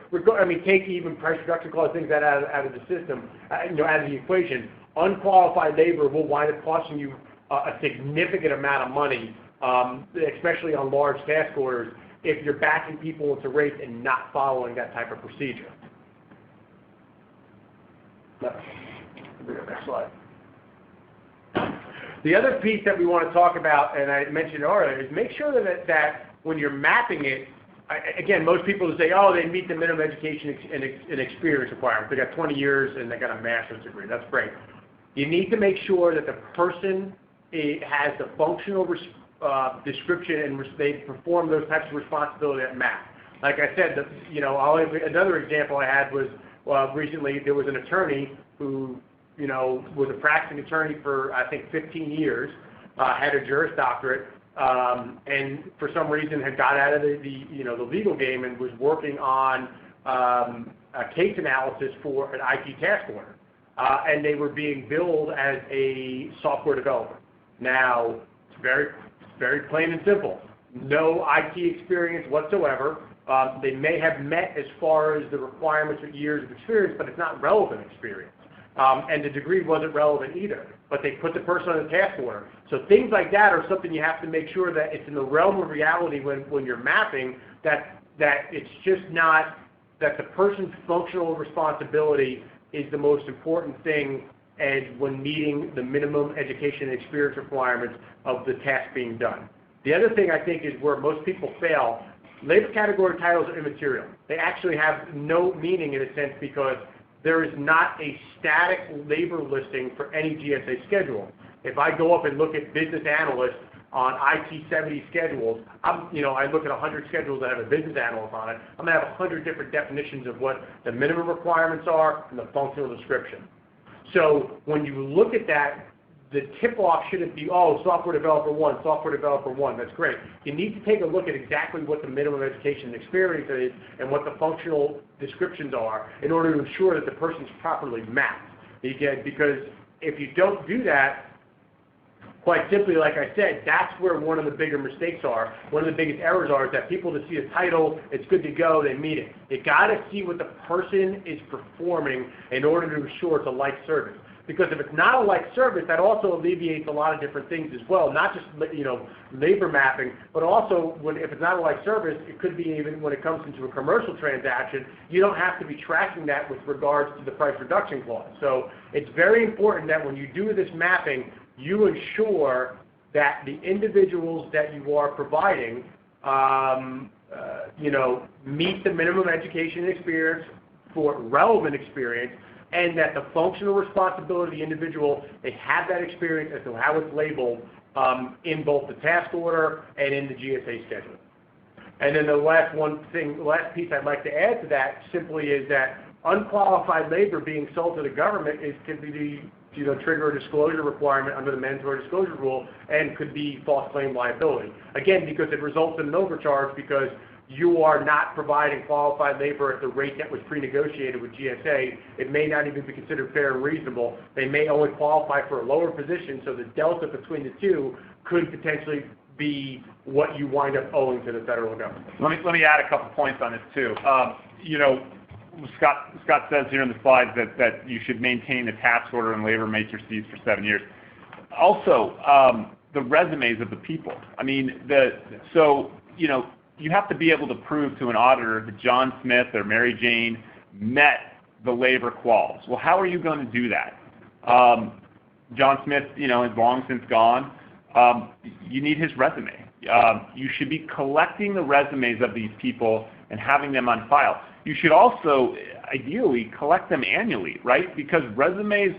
take even price reduction clause, things that out of the system, out of the equation, unqualified labor will wind up costing you a significant amount of money, especially on large task orders, if you're backing people into rates and not following that type of procedure. Next slide. The other piece that we want to talk about, and I mentioned earlier, is make sure that when you're mapping it, again, most people say, oh, they meet the minimum education and experience requirements. They got 20 years and they got a master's degree. That's great. You need to make sure that the person has the functional description and they perform those types of responsibility at map. Like I said, another example I had was recently there was an attorney who, was a practicing attorney for, I think, 15 years, had a Juris Doctorate, and for some reason had got out of the legal game and was working on a case analysis for an IT task order. And they were being billed as a software developer. Now, it's very plain and simple. No IT experience whatsoever. They may have met as far as the requirements of years of experience, but it's not relevant experience. And the degree wasn't relevant either. But they put the person on a task order. So things like that are something you have to make sure that it's in the realm of reality when you're mapping, that it's just not that the person's functional responsibility is the most important thing as when meeting the minimum education and experience requirements of the task being done. The other thing I think is where most people fail, labor category titles are immaterial. They actually have no meaning in a sense because there is not a static labor listing for any GSA schedule. If I go up and look at business analyst on IT 70 schedules, I look at 100 schedules that have a business analyst on it, I'm going to have 100 different definitions of what the minimum requirements are and the functional description. So when you look at that, the tip-off shouldn't be, software developer 1, that's great. You need to take a look at exactly what the minimum education and experience is and what the functional descriptions are in order to ensure that the person's properly mapped. Because if you don't do that, quite simply, like I said, that's where one of the bigger mistakes are. One of the biggest errors are is that people just see a title, it's good to go, they meet it. You got to see what the person is performing in order to ensure it's a like service. Because if it's not a like service, that also alleviates a lot of different things as well, not just labor mapping, but also if it's not a like service, it could be even when it comes into a commercial transaction, you don't have to be tracking that with regards to the price reduction clause. So it's very important that when you do this mapping, you ensure that the individuals that you are providing, meet the minimum education and experience for relevant experience, and that the functional responsibility of the individual, they have that experience as to how it's labeled in both the task order and in the GSA schedule. And then the last piece I'd like to add to that simply is that unqualified labor being sold to the government can be trigger a disclosure requirement under the mandatory disclosure rule and could be false claim liability. Again, because it results in an overcharge because you are not providing qualified labor at the rate that was pre-negotiated with GSA. It may not even be considered fair and reasonable. They may only qualify for a lower position, so the delta between the two could potentially be what you wind up owing to the federal government. Let me add a couple points on this too. Scott says here in the slides that you should maintain the task order and labor matrices for 7 years. Also, the resumes of the people. You have to be able to prove to an auditor that John Smith or Mary Jane met the labor quals. Well, how are you going to do that? John Smith, is long since gone. You need his resume. You should be collecting the resumes of these people and having them on file. You should also, ideally, collect them annually, right? Because resumes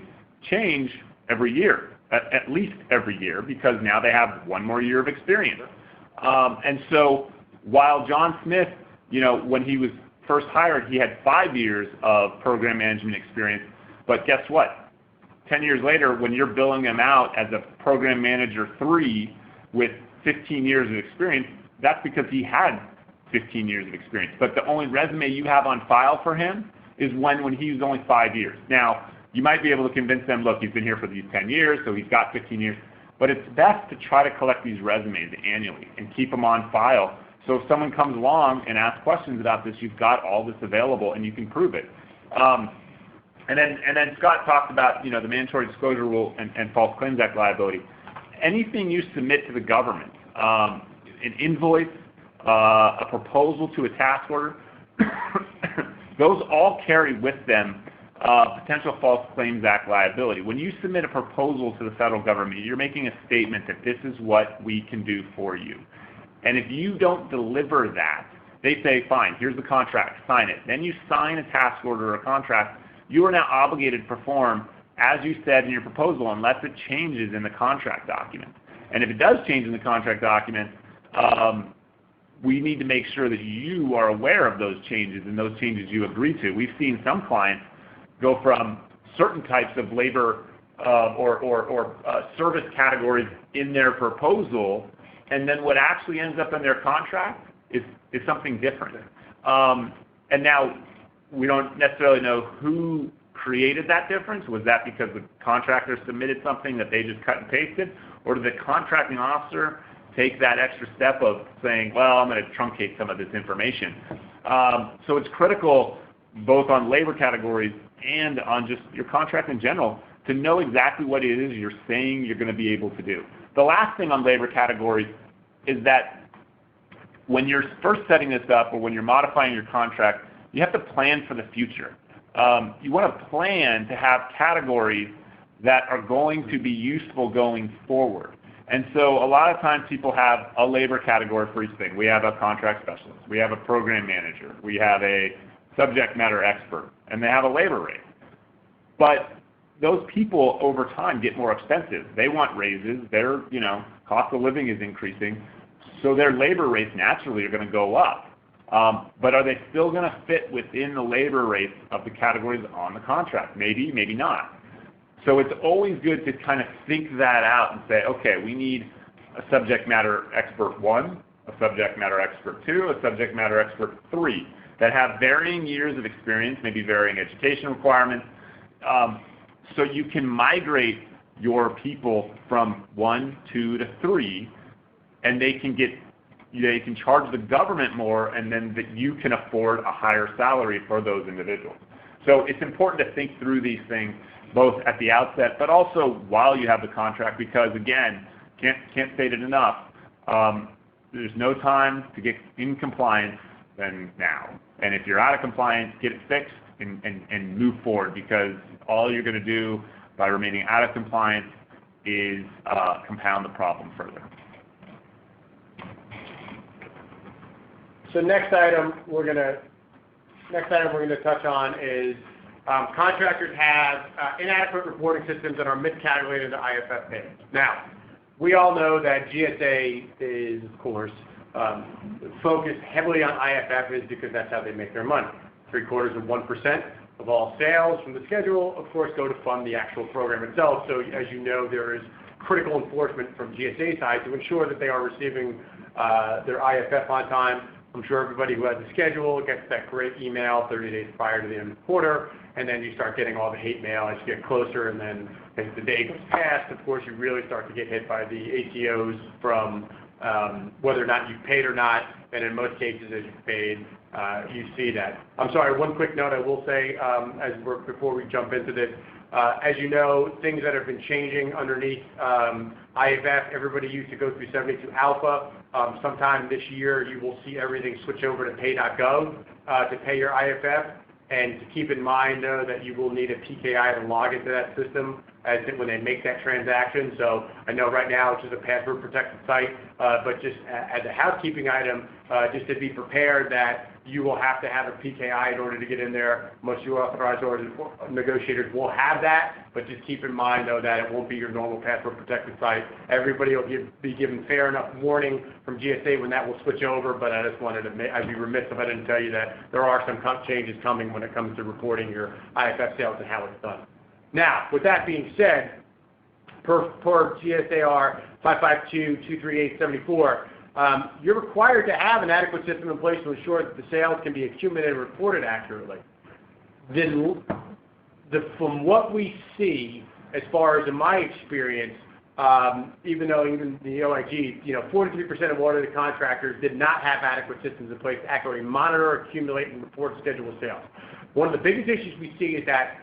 change every year, at least every year, because now they have one more year of experience. And so while John Smith, when he was first hired, he had 5 years of program management experience, but guess what? 10 years later, when you're billing him out as a program manager 3 with 15 years of experience, that's because he had 15 years of experience. But the only resume you have on file for him is when he was only 5 years. Now, you might be able to convince them, look, he's been here for these 10 years, so he's got 15 years. But it's best to try to collect these resumes annually and keep them on file. So if someone comes along and asks questions about this, you've got all this available and you can prove it. And then Scott talked about the mandatory disclosure rule and False Claims Act liability. Anything you submit to the government, an invoice, a proposal to a task order, those all carry with them potential False Claims Act liability. When you submit a proposal to the federal government, you're making a statement that this is what we can do for you. And if you don't deliver that, they say, fine, here's the contract, sign it. Then you sign a task order or a contract. You are now obligated to perform as you said in your proposal unless it changes in the contract document. And if it does change in the contract document, we need to make sure that you are aware of those changes and those changes you agree to. We've seen some clients go from certain types of labor or service categories in their proposal, and then what actually ends up in their contract is something different. And now we don't necessarily know who created that difference. Was that because the contractor submitted something that they just cut and pasted, or did the contracting officer take that extra step of saying, well, I'm going to truncate some of this information? So it's critical, both on labor categories and on just your contract in general, to know exactly what it is you're saying you're going to be able to do. The last thing on labor categories is that when you're first setting this up or when you're modifying your contract, you have to plan for the future. You want to plan to have categories that are going to be useful going forward. And so a lot of times people have a labor category for each thing. We have a contract specialist, we have a program manager, we have a subject matter expert, and they have a labor rate. But those people over time get more expensive. They want raises, their cost of living is increasing, so their labor rates naturally are going to go up. But are they still going to fit within the labor rates of the categories on the contract? Maybe, maybe not. So it's always good to kind of think that out and say, okay, we need a subject matter expert 1, a subject matter expert 2, a subject matter expert 3 that have varying years of experience, maybe varying education requirements, so you can migrate your people from 1, 2 to 3, and they can charge the government more, and then that you can afford a higher salary for those individuals. So it's important to think through these things both at the outset, but also while you have the contract, because again, can't state it enough, there's no time to get in compliance than now. And if you're out of compliance, get it fixed and move forward, because all you're going to do by remaining out of compliance is compound the problem further. So next item we're going to touch on is contractors have inadequate reporting systems that are miscalculated to IFF payments. Now, we all know that GSA is, of course, focused heavily on IFF because that's how they make their money. 0.75% of all sales from the schedule, of course, go to fund the actual program itself. So as you know, there is critical enforcement from GSA side to ensure that they are receiving their IFF on time. I'm sure everybody who has a schedule gets that great email 30 days prior to the end of the quarter, and then you start getting all the hate mail as you get closer, and then as the day goes past, of course, you really start to get hit by the ATOs from whether or not you've paid or not, and in most cases, as you've paid, you see that. I'm sorry, one quick note I will say before we jump into this. As you know, things that have been changing underneath IFF, everybody used to go through 72 Alpha. Sometime this year, you will see everything switch over to pay.gov to pay your IFF. And to keep in mind, though, that you will need a PKI to log into that system when they make that transaction. So I know right now it's just a password-protected site, but just as a housekeeping item, just to be prepared that you will have to have a PKI in order to get in there. Most your authorized negotiators will have that, but just keep in mind, though, that it won't be your normal password-protected site. Everybody will be given fair enough warning from GSA when that will switch over, but I just wanted to I'd be remiss if I didn't tell you that there are some changes coming when it comes to reporting your IFF sales and how it's done. Now, with that being said, per GSAR 552-238-74, you're required to have an adequate system in place to ensure that the sales can be accumulated and reported accurately. From what we see, as far as in my experience, even the OIG, 43% of audited contractors did not have adequate systems in place to accurately monitor, accumulate, and report scheduled sales. One of the biggest issues we see is that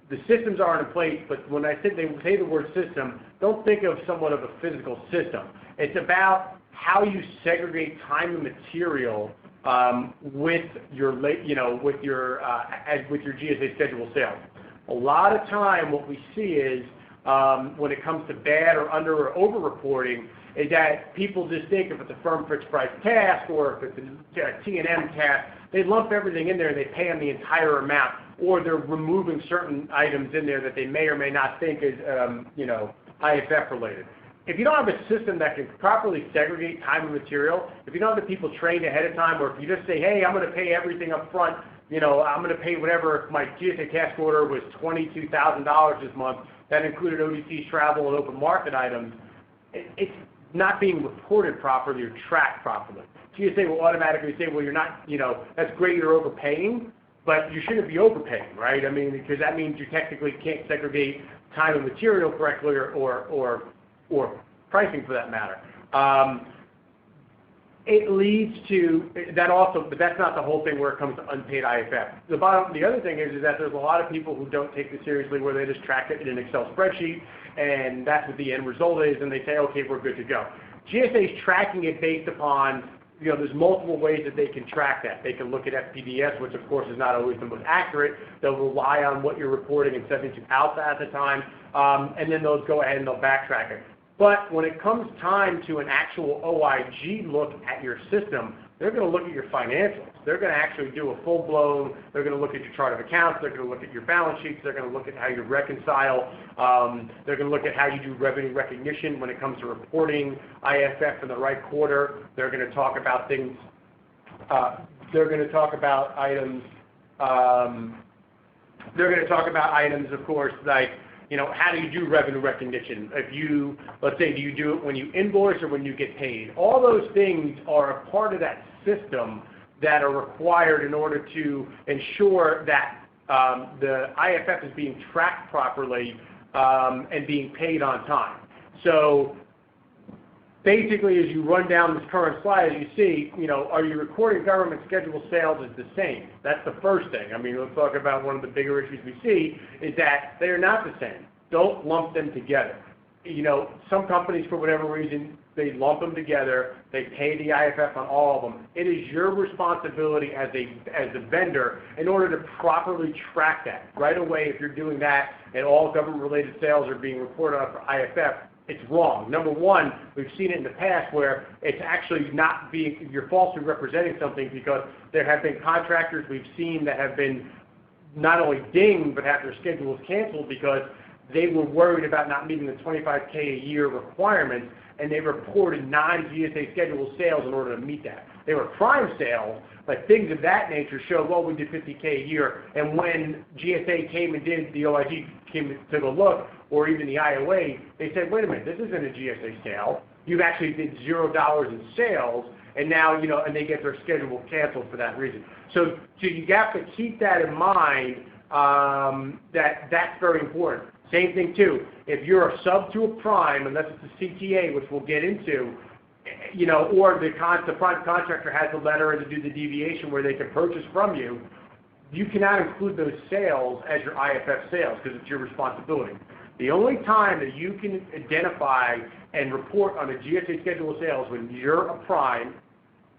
the systems aren't in place, but when they say the word system, don't think of somewhat of a physical system. It's about how you segregate time and material with your GSA schedule sales. A lot of time, what we see is when it comes to bad or under or over reporting, is that people just think if it's a firm fixed price task or if it's a T&M task, they lump everything in there and they pay them the entire amount, or they're removing certain items in there that they may or may not think is IFF related. if you don't have a system that can properly segregate time and material, if you don't have the people trained ahead of time, or if you just say, hey, I'm going to pay everything up front, I'm going to pay whatever, if my GSA task order was $22,000 this month, that included ODC travel and open market items, it's not being reported properly or tracked properly. GSA will automatically say, well, you're not, that's great, you're overpaying, but you shouldn't be overpaying, right? I mean, because that means you technically can't segregate time and material correctly or pricing for that matter. It leads to that also, but that's not the whole thing where it comes to unpaid IFF. The other thing is that there's a lot of people who don't take this seriously, where they just track it in an Excel spreadsheet, and that's what the end result is, and they say, okay, we're good to go. GSA is tracking it based upon, there's multiple ways that they can track that. They can look at FPDS, which of course is not always the most accurate. They'll rely on what you're reporting and sending to Alpha at the time, and then they'll go ahead and they'll backtrack it. But when it comes time to an actual OIG look at your system, they're going to look at your financials. They're going to actually do a full-blown, they're going to look at your chart of accounts, they're going to look at your balance sheets, they're going to look at how you reconcile, they're going to look at how you do revenue recognition when it comes to reporting IFF in the right quarter. They're going to talk about things, they're going to talk about items, of course, like, how do you do revenue recognition? If you, let's say, do you do it when you invoice or when you get paid? All those things are a part of that system that are required in order to ensure that the IFF is being tracked properly and being paid on time. So basically, as you run down this current slide, you see, are you recording government scheduled sales as the same? That's the first thing. I mean, let's talk about one of the bigger issues we see is that they are not the same. Don't lump them together. Some companies, for whatever reason, they lump them together. They pay the IFF on all of them. It is your responsibility as a vendor in order to properly track that. Right away, if you're doing that and all government-related sales are being reported on for IFF, it's wrong. Number one, we've seen it in the past where it's actually not being, you're falsely representing something, because there have been contractors we've seen that have been not only dinged but have their schedules canceled because they were worried about not meeting the $25K a year requirements, and they reported non-GSA scheduled sales in order to meet that. They were prime sales, but things of that nature showed, well, we did $50K a year, and when GSA came and did, the OIG came to take a look, or even the IOA, they said, wait a minute, this isn't a GSA sale. You actually did $0 in sales, and now, and they get their schedule canceled for that reason. So you have to keep that in mind, that's very important. Same thing too, if you're a sub to a prime, unless it's a CTA, which we'll get into, or the prime contractor has a letter to do the deviation where they can purchase from you, you cannot include those sales as your IFF sales because it's your responsibility. The only time that you can identify and report on a GSA schedule of sales when you're a prime,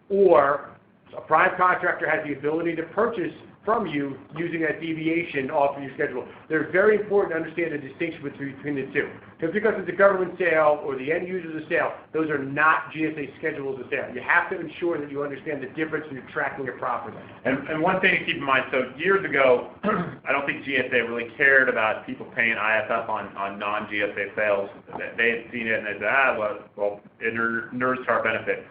or a prime contractor has the ability to purchase from you using that deviation off of your schedule. They're very important to understand the distinction between the two. Just because it's a government sale or the end user's a sale, those are not GSA schedules of sale. You have to ensure that you understand the difference and you're tracking it properly. And one thing to keep in mind, so years ago, I don't think GSA really cared about people paying IFF on non-GSA sales. They had seen it and they said, well, it inures to our benefit.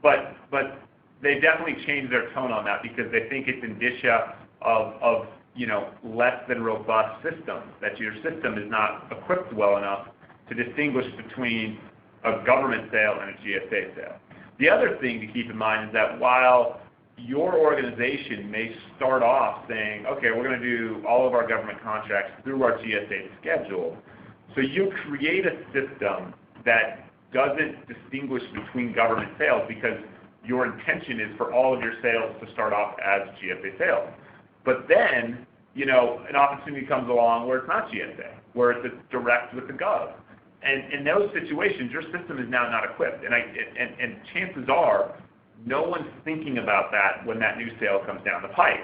But they definitely changed their tone on that because they think it's indicia of less than robust systems, that your system is not equipped well enough to distinguish between a government sale and a GSA sale. The other thing to keep in mind is that while your organization may start off saying, okay, we're going to do all of our government contracts through our GSA schedule, so you create a system that doesn't distinguish between government sales because your intention is for all of your sales to start off as GSA sales. But then, an opportunity comes along where it's not GSA, where it's direct with the gov. And in those situations, your system is now not equipped. And chances are, no one's thinking about that when that new sale comes down the pipe.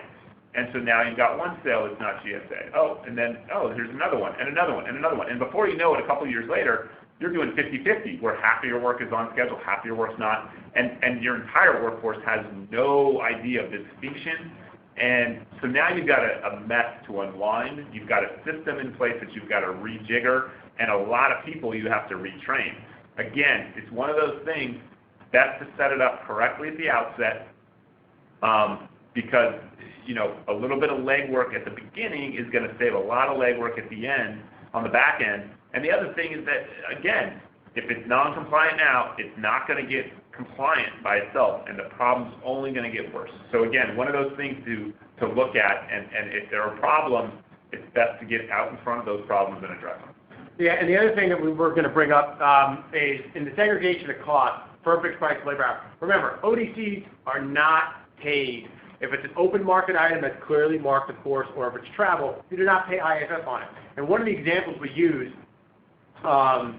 And so now you've got one sale that's not GSA. And then, here's another one, and another one, and another one. And before you know it, a couple of years later, you're doing 50-50, where half of your work is on schedule, half of your work's not, and your entire workforce has no idea of the distinction And so now you've got a mess to unwind. You've got a system in place that you've got to rejigger, and a lot of people you have to retrain. Again, it's one of those things, best to set it up correctly at the outset, because a little bit of legwork at the beginning is going to save a lot of legwork at the end, on the back end. And the other thing is that, again, if it's non-compliant now, it's not going to get compliant by itself, and the problem's only going to get worse. So again, one of those things to look at, and if there are problems, it's best to get out in front of those problems and address them. Yeah, and the other thing that we were going to bring up is in the segregation of cost for a fixed price labor hour. Remember, ODCs are not paid. If it's an open market item that's clearly marked, of course, or if it's travel, you do not pay IFF on it. And one of the examples we use, and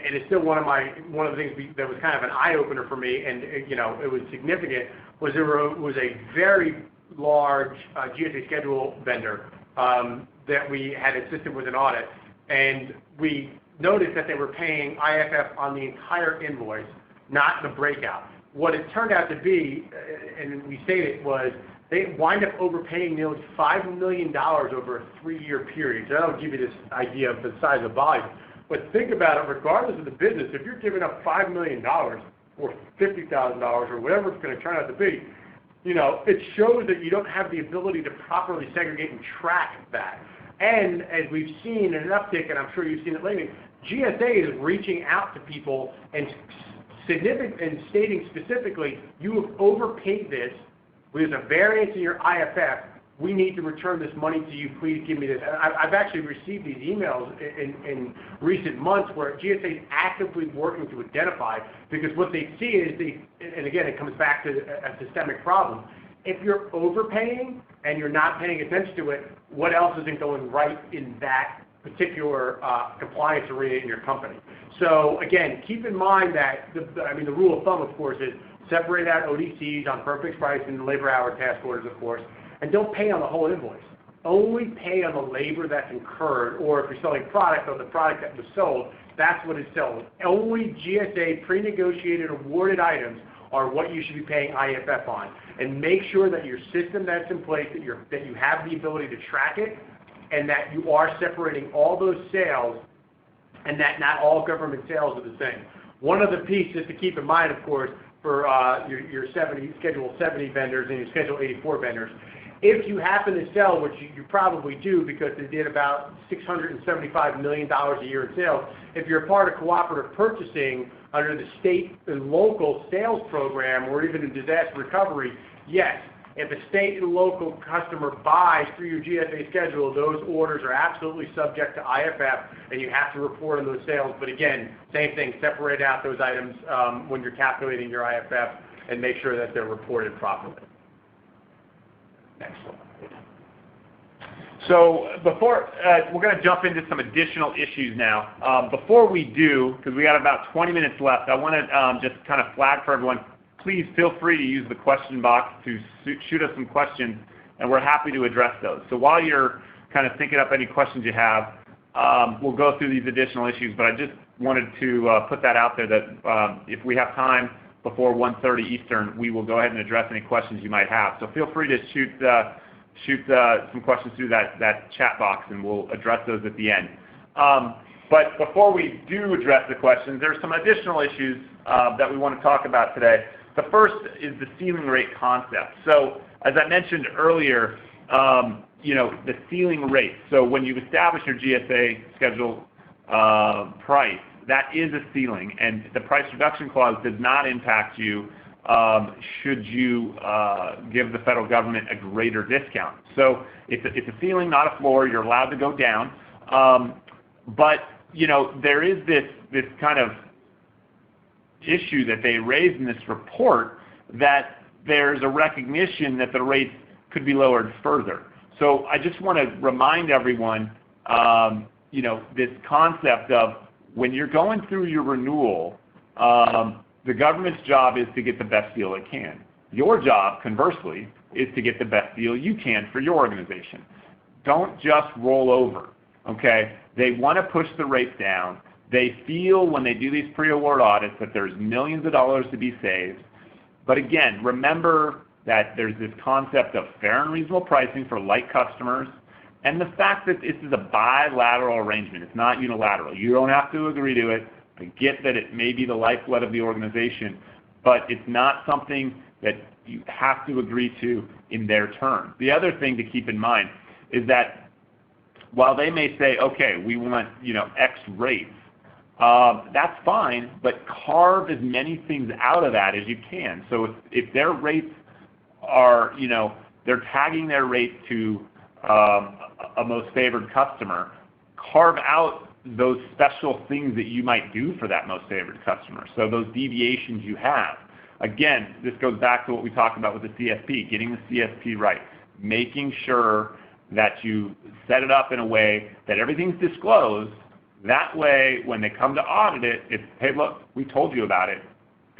it's still one of the things that was kind of an eye-opener for me, and it was significant, was there was a very large GSA Schedule vendor that we had assisted with an audit, and we noticed that they were paying IFF on the entire invoice, not the breakout. What it turned out to be, and we stated, was they wind up overpaying nearly $5 million over a 3-year period. So that'll give you this idea of the size of volume. But think about it, regardless of the business, if you're giving up $5 million or $50,000 or whatever it's going to turn out to be, it shows that you don't have the ability to properly segregate and track that. And as we've seen an uptick, and I'm sure you've seen it lately, GSA is reaching out to people and stating specifically, you have overpaid this, there's a variance in your IFF, we need to return this money to you, please give me this. I've actually received these emails in recent months where GSA is actively working to identify, because what they see is, and again, it comes back to a systemic problem. If you're overpaying and you're not paying attention to it, what else isn't going right in that particular compliance arena in your company? So again, keep in mind that the rule of thumb, of course, is separate out ODCs on perfect price and labor hour task orders, of course, and don't pay on the whole invoice. Only pay on the labor that's incurred, or if you're selling product, on the product that was sold, that's what is sold. Only GSA pre-negotiated awarded items are what you should be paying IFF on. And make sure that your system that's in place, that you have the ability to track it, and that you are separating all those sales, and that not all government sales are the same. One other piece just to keep in mind, of course, for your Schedule 70 vendors and your Schedule 84 vendors, if you happen to sell, which you probably do because they did about $675 million a year in sales, if you're a part of cooperative purchasing under the state and local sales program or even in disaster recovery, yes, if a state and local customer buys through your GSA schedule, those orders are absolutely subject to IFF, and you have to report on those sales. But again, same thing, separate out those items when you're calculating your IFF and make sure that they're reported properly. Next one. So before, we're going to jump into some additional issues now. Before we do, because we got about 20 minutes left, I want to just kind of flag for everyone, please feel free to use the question box to shoot us some questions, and we're happy to address those. So while you're kind of thinking up any questions you have, we'll go through these additional issues, but I just wanted to put that out there that if we have time before 1:30 Eastern, we will go ahead and address any questions you might have. So feel free to shoot some questions through that chat box, and we'll address those at the end. But before we do address the questions, there's some additional issues that we want to talk about today. The first is the ceiling rate concept. So as I mentioned earlier, the ceiling rate. So when you establish your GSA schedule price, that is a ceiling, and the price reduction clause does not impact you should you give the federal government a greater discount. So it's a ceiling, not a floor. You're allowed to go down. But there is this kind of issue that they raised in this report that there's a recognition that the rates could be lowered further. So I just want to remind everyone, this concept of when you're going through your renewal, the government's job is to get the best deal it can. Your job, conversely, is to get the best deal you can for your organization. Don't just roll over, okay? They want to push the rates down. They feel when they do these pre-award audits that there's millions of dollars to be saved. But again, remember that there's this concept of fair and reasonable pricing for like customers, and the fact that this is a bilateral arrangement. It's not unilateral. You don't have to agree to it. I get that it may be the lifeblood of the organization, but it's not something that you have to agree to in their terms. The other thing to keep in mind is that while they may say, okay, we want X rates, that's fine, but carve as many things out of that as you can. So if their rates are, they're tagging their rate to a most favored customer, carve out those special things that you might do for that most favored customer. So those deviations you have. Again, this goes back to what we talked about with the CSP, getting the CSP right, making sure that you set it up in a way that everything's disclosed. That way, when they come to audit it, it's, hey, look, we told you about it,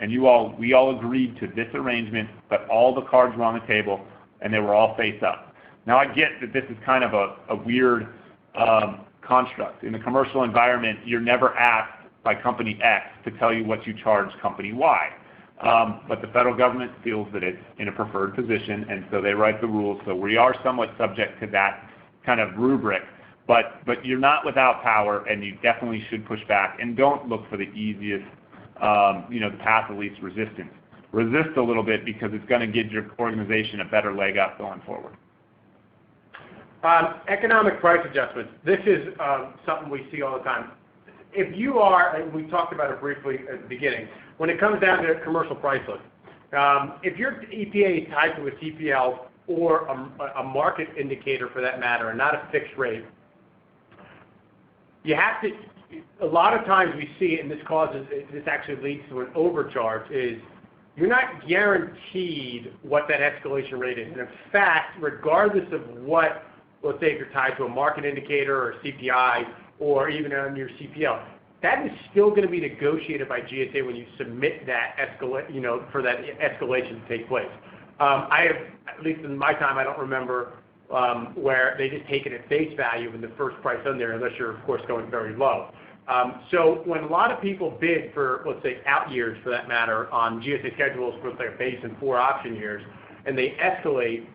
and we all agreed to this arrangement, but all the cards were on the table, and they were all face up. Now, I get that this is kind of a weird construct. In the commercial environment, you're never asked by company X to tell you what you charge company Y. But the federal government feels that it's in a preferred position, and so they write the rules. So we are somewhat subject to that kind of rubric. But you're not without power, and you definitely should push back. And don't look for the easiest, the path of least resistance. Resist a little bit because it's going to give your organization a better leg up going forward. Economic price adjustments. This is something we see all the time. If you are, and we talked about it briefly at the beginning, when it comes down to commercial price list, if your EPA is tied to a CPL or a market indicator for that matter, and not a fixed rate, you have to, a lot of times we see it, and this actually leads to an overcharge, is you're not guaranteed what that escalation rate is. And in fact, regardless of what, let's say if you're tied to a market indicator or CPI or even on your CPL, that is still going to be negotiated by GSA when you submit that for that escalation to take place. I have, at least in my time, I don't remember where they just take it at face value in the first price on there, unless you're, of course, going very low. So when a lot of people bid for, let's say, out years for that matter, on GSA schedules for, let's say, a base and 4 option years, and they escalate,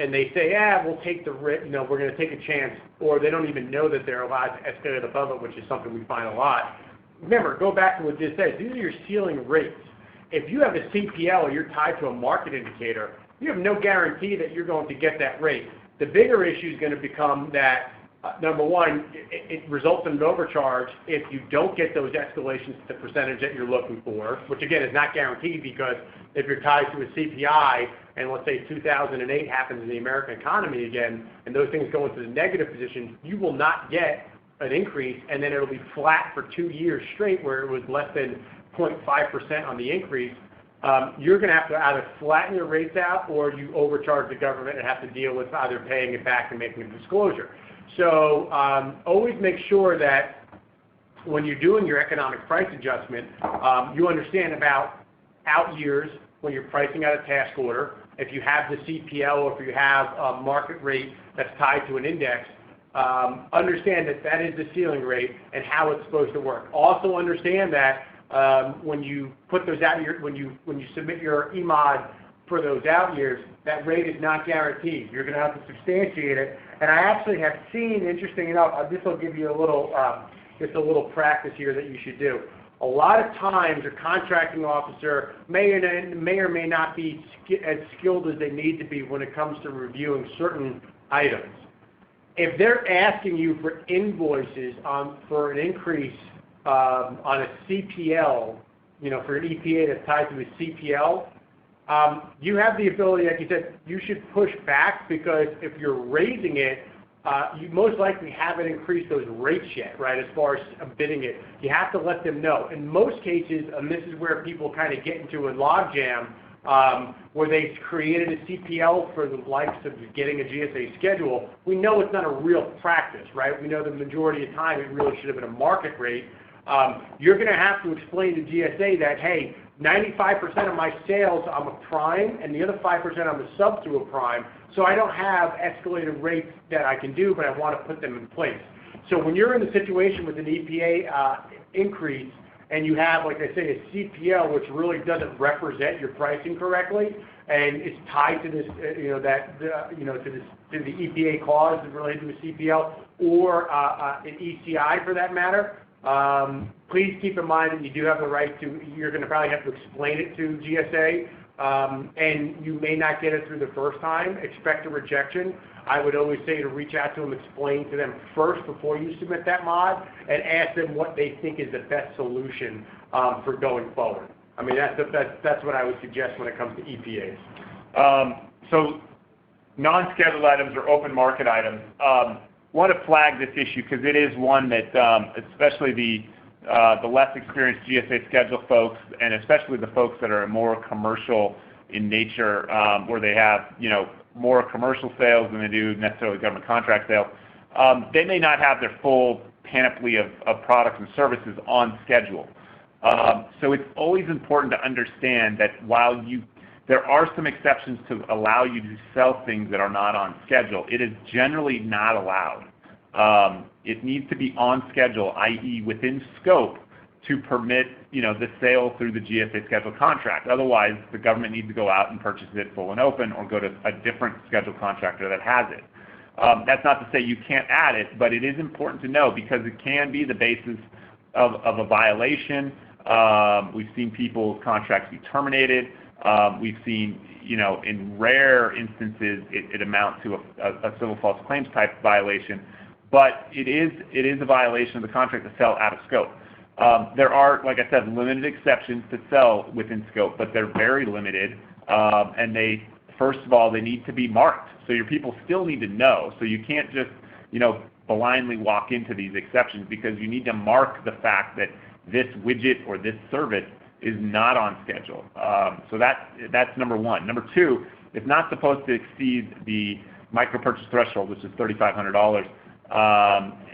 and they say, we'll take the risk, we're going to take a chance, or they don't even know that they're allowed to escalate above it, which is something we find a lot. Remember, go back to what this says. These are your ceiling rates. If you have a CPL or you're tied to a market indicator, you have no guarantee that you're going to get that rate. The bigger issue is going to become that, number one, it results in an overcharge if you don't get those escalations to the percentage that you're looking for, which again is not guaranteed, because if you're tied to a CPI and let's say 2008 happens in the American economy again and those things go into the negative position, you will not get an increase, and then it'll be flat for 2 years straight where it was less than 0.5% on the increase. You're going to have to either flatten your rates out or you overcharge the government and have to deal with either paying it back and making a disclosure. So always make sure that when you're doing your economic price adjustment, you understand about out years when you're pricing out a task order. If you have the CPL or if you have a market rate that's tied to an index, understand that that is the ceiling rate and how it's supposed to work. Also understand that when you put those out years, when you submit your EMOD for those out years, that rate is not guaranteed. You're going to have to substantiate it. And I actually have seen, interesting enough, this will give you a little, just a little practice here that you should do. A lot of times, a contracting officer may or may not be as skilled as they need to be when it comes to reviewing certain items. If they're asking you for invoices for an increase on a CPL, for an EPA that's tied to a CPL, you have the ability, like you said, you should push back, because if you're raising it, you most likely haven't increased those rates yet, right, as far as bidding it. You have to let them know. In most cases, and this is where people kind of get into a logjam, where they created a CPL for the likes of getting a GSA schedule, we know it's not a real practice, right? We know the majority of the time it really should have been a market rate. You're going to have to explain to GSA that, hey, 95% of my sales I'm a prime, and the other 5% I'm a sub to a prime, so I don't have escalated rates that I can do, but I want to put them in place. So when you're in the situation with an EPA increase, and you have, like I say, a CPL which really doesn't represent your pricing correctly, and it's tied to this, to the EPA clause related to a CPL or an ECI for that matter. Please keep in mind that you do have the right to, you're going to probably have to explain it to GSA, and you may not get it through the first time. Expect a rejection. I would always say to reach out to them, explain to them first before you submit that mod, and ask them what they think is the best solution for going forward. I mean, that's what I would suggest when it comes to EPAs. So non-scheduled items or open market items. Want to flag this issue because it is one that, especially the less experienced GSA schedule folks, and especially the folks that are more commercial in nature, where they have more commercial sales than they do necessarily government contract sales, they may not have their full panoply of products and services on schedule. So it's always important to understand that while there are some exceptions to allow you to sell things that are not on schedule, it is generally not allowed. It needs to be on schedule, i.e. within scope, to permit the sale through the GSA schedule contract. Otherwise, the government needs to go out and purchase it full and open or go to a different schedule contractor that has it. That's not to say you can't add it, but it is important to know because it can be the basis of a violation. We've seen people's contracts be terminated. We've seen, in rare instances, it amounts to a civil false claims type violation, but it is a violation of the contract to sell out of scope. There are, like I said, limited exceptions to sell within scope, but they're very limited, and first of all, they need to be marked. So your people still need to know. So you can't just, blindly walk into these exceptions because you need to mark the fact that this widget or this service is not on schedule. So that's number one. Number two, it's not supposed to exceed the micro purchase threshold, which is $3,500,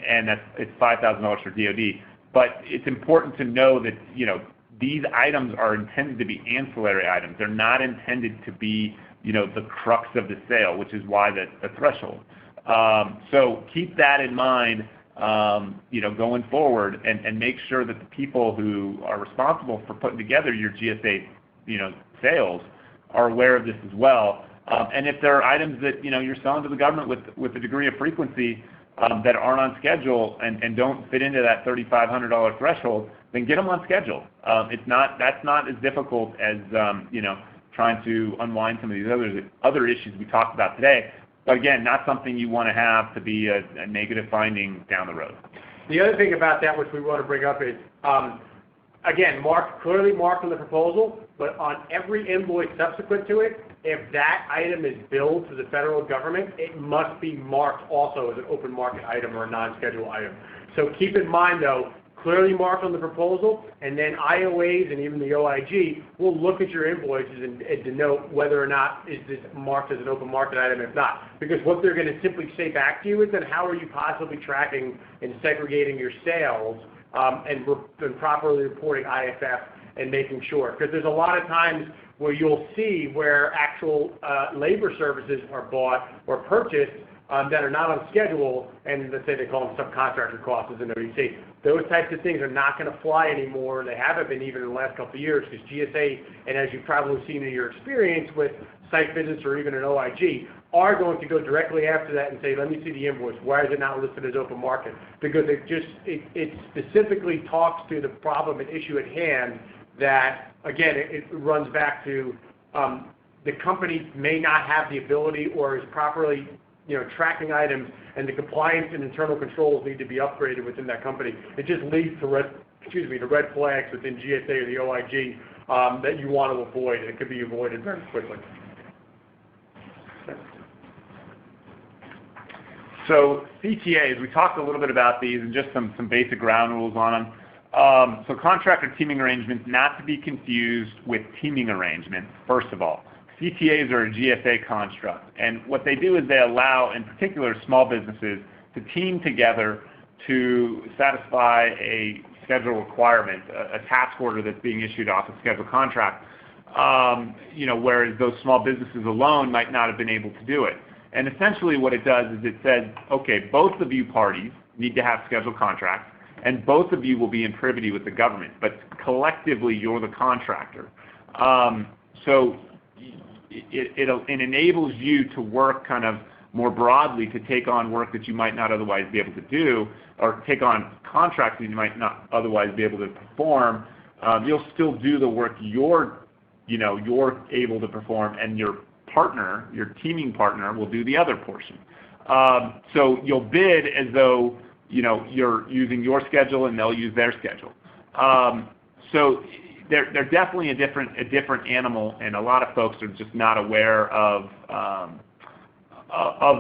and it's $5,000 for DoD. But it's important to know that these items are intended to be ancillary items. They're not intended to be the crux of the sale, which is why the threshold. So keep that in mind. Going forward, and make sure that the people who are responsible for putting together your GSA, sales are aware of this as well. And if there are items that you're selling to the government with a degree of frequency that aren't on schedule and don't fit into that $3,500 threshold, then get them on schedule. That's not as difficult as trying to unwind some of these other issues we talked about today. But again, not something you want to have to be a negative finding down the road. The other thing about that which we want to bring up is, again, clearly marked on the proposal, but on every invoice subsequent to it, if that item is billed to the federal government, it must be marked also as an open market item or a non-scheduled item. So keep in mind, though, clearly marked on the proposal, and then IOAs and even the OIG will look at your invoices and denote whether or not is this marked as an open market item, if not. Because what they're going to simply say back to you is then how are you possibly tracking and segregating your sales and properly reporting IFF and making sure. Because there's a lot of times where you'll see where actual labor services are bought or purchased that are not on schedule, and let's say they call them subcontractor costs as an OEC. Those types of things are not going to fly anymore. They haven't been even in the last couple of years because GSA, and as you've probably seen in your experience with site visits or even an OIG, are going to go directly after that and say, let me see the invoice. Why is it not listed as open market? Because it specifically talks to the problem and issue at hand that, again, it runs back to the company may not have the ability or is properly tracking items, and the compliance and internal controls need to be upgraded within that company. It just leads to red flags within GSA or the OIG that you want to avoid, and it could be avoided very quickly. So CTAs, we talked a little bit about these and just some basic ground rules on them. So contractor teaming arrangements, not to be confused with teaming arrangements, first of all. CTAs are a GSA construct, and what they do is they allow, in particular, small businesses to team together to satisfy a schedule requirement, a task order that's being issued off a schedule contract, whereas those small businesses alone might not have been able to do it. And essentially what it does is it says, okay, both of you parties need to have schedule contracts, and both of you will be in privity with the government, but collectively you're the contractor. So it enables you to work kind of more broadly to take on work that you might not otherwise be able to do, or take on contracts that you might not otherwise be able to perform. You'll still do the work you're able to perform, and your partner, your teaming partner, will do the other portion. So you'll bid as though you're using your schedule and they'll use their schedule. So they're definitely a different animal, and a lot of folks are just not aware of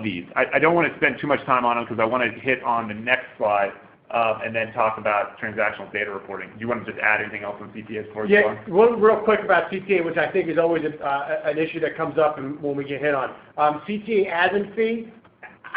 these. I don't want to spend too much time on them because I want to hit on the next slide and then talk about transactional data reporting. Do you want to just add anything else on CTAs for us? Yeah, one real quick about CTA, which I think is always an issue that comes up when we get hit on. CTA admin fee,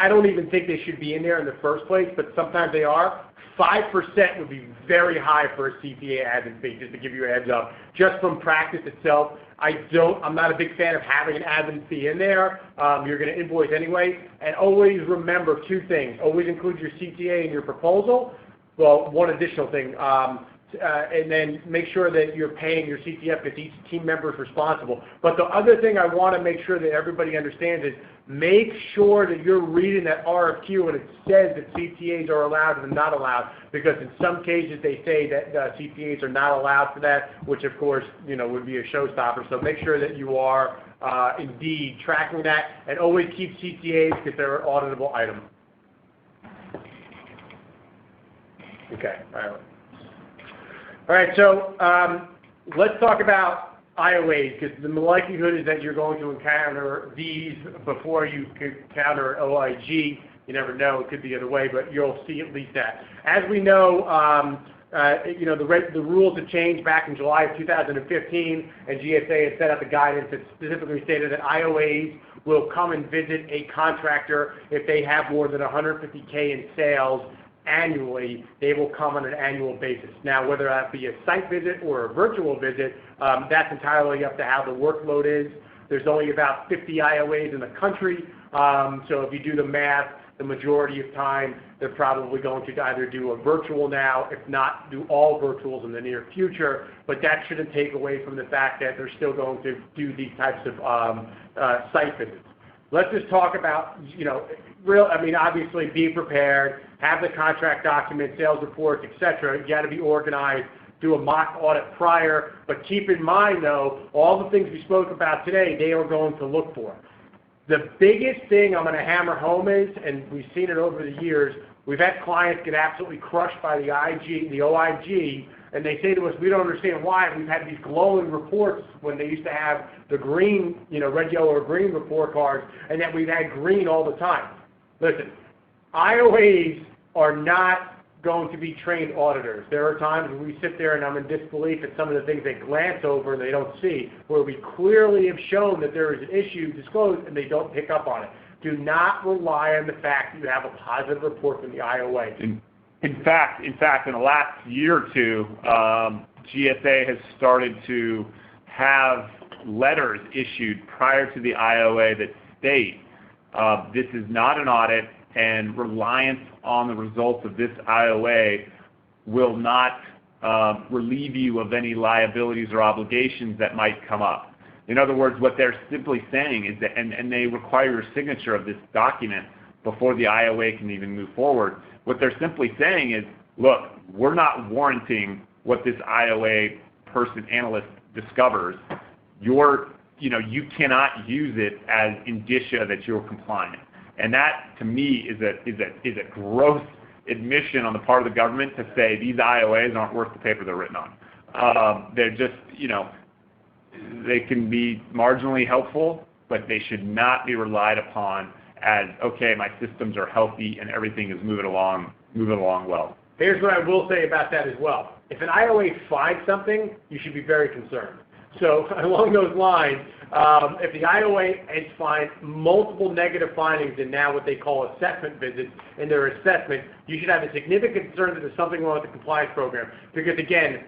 I don't even think they should be in there in the first place, but sometimes they are. 5% would be very high for a CTA admin fee, just to give you a heads up. Just from practice itself, I'm not a big fan of having an admin fee in there. You're going to invoice anyway. And always remember two things. Always include your CTA in your proposal. Well, one additional thing. And then make sure that you're paying your CTF because each team member is responsible. But the other thing I want to make sure that everybody understands is make sure that you're reading that RFQ and it says that CTAs are allowed and not allowed, because in some cases they say that CTAs are not allowed for that, which of course would be a showstopper. So make sure that you are indeed tracking that, and always keep CTAs because they're an auditable item. Okay, all right, so let's talk about IOAs, because the likelihood is that you're going to encounter these before you encounter OIG. You never know; it could be the other way, but you'll see at least that. As we know, the rules have changed back in July of 2015, and GSA has set out the guidance that specifically stated that IOAs will come and visit a contractor if they have more than $150K in sales annually. They will come on an annual basis. Now, whether that be a site visit or a virtual visit, that's entirely up to how the workload is. There's only about 50 IOAs in the country, so if you do the math, the majority of time they're probably going to either do a virtual now, if not do all virtuals in the near future, but that shouldn't take away from the fact that they're still going to do these types of site visits. Let's just talk about, obviously be prepared, have the contract documents, sales reports, etc. You got to be organized, do a mock audit prior, but keep in mind though, all the things we spoke about today, they are going to look for. The biggest thing I'm going to hammer home is, and we've seen it over the years, we've had clients get absolutely crushed by the OIG, and they say to us, we don't understand why. We've had these glowing reports when they used to have the green, red, yellow, or green report cards, and that we've had green all the time. Listen, IOAs are not going to be trained auditors. There are times when we sit there and I'm in disbelief at some of the things they glance over and they don't see, where we clearly have shown that there is an issue disclosed and they don't pick up on it. Do not rely on the fact that you have a positive report from the IOA. In fact, in the last year or two, GSA has started to have letters issued prior to the IOA that state this is not an audit, and reliance on the results of this IOA will not relieve you of any liabilities or obligations that might come up. In other words, what they're simply saying is that, and they require your signature of this document before the IOA can even move forward. What they're simply saying is, look, we're not warranting what this IOA analyst discovers. You cannot use it as indicia that you're compliant. And that, to me, is a gross admission on the part of the government to say these IOAs aren't worth the paper they're written on. They're just, they can be marginally helpful, but they should not be relied upon as, okay, my systems are healthy and everything is moving along well. Here's what I will say about that as well. If an IOA finds something, you should be very concerned. So along those lines, if the IOA has found multiple negative findings in now what they call assessment visits in their assessment, you should have a significant concern that there's something wrong with the compliance program. Because again,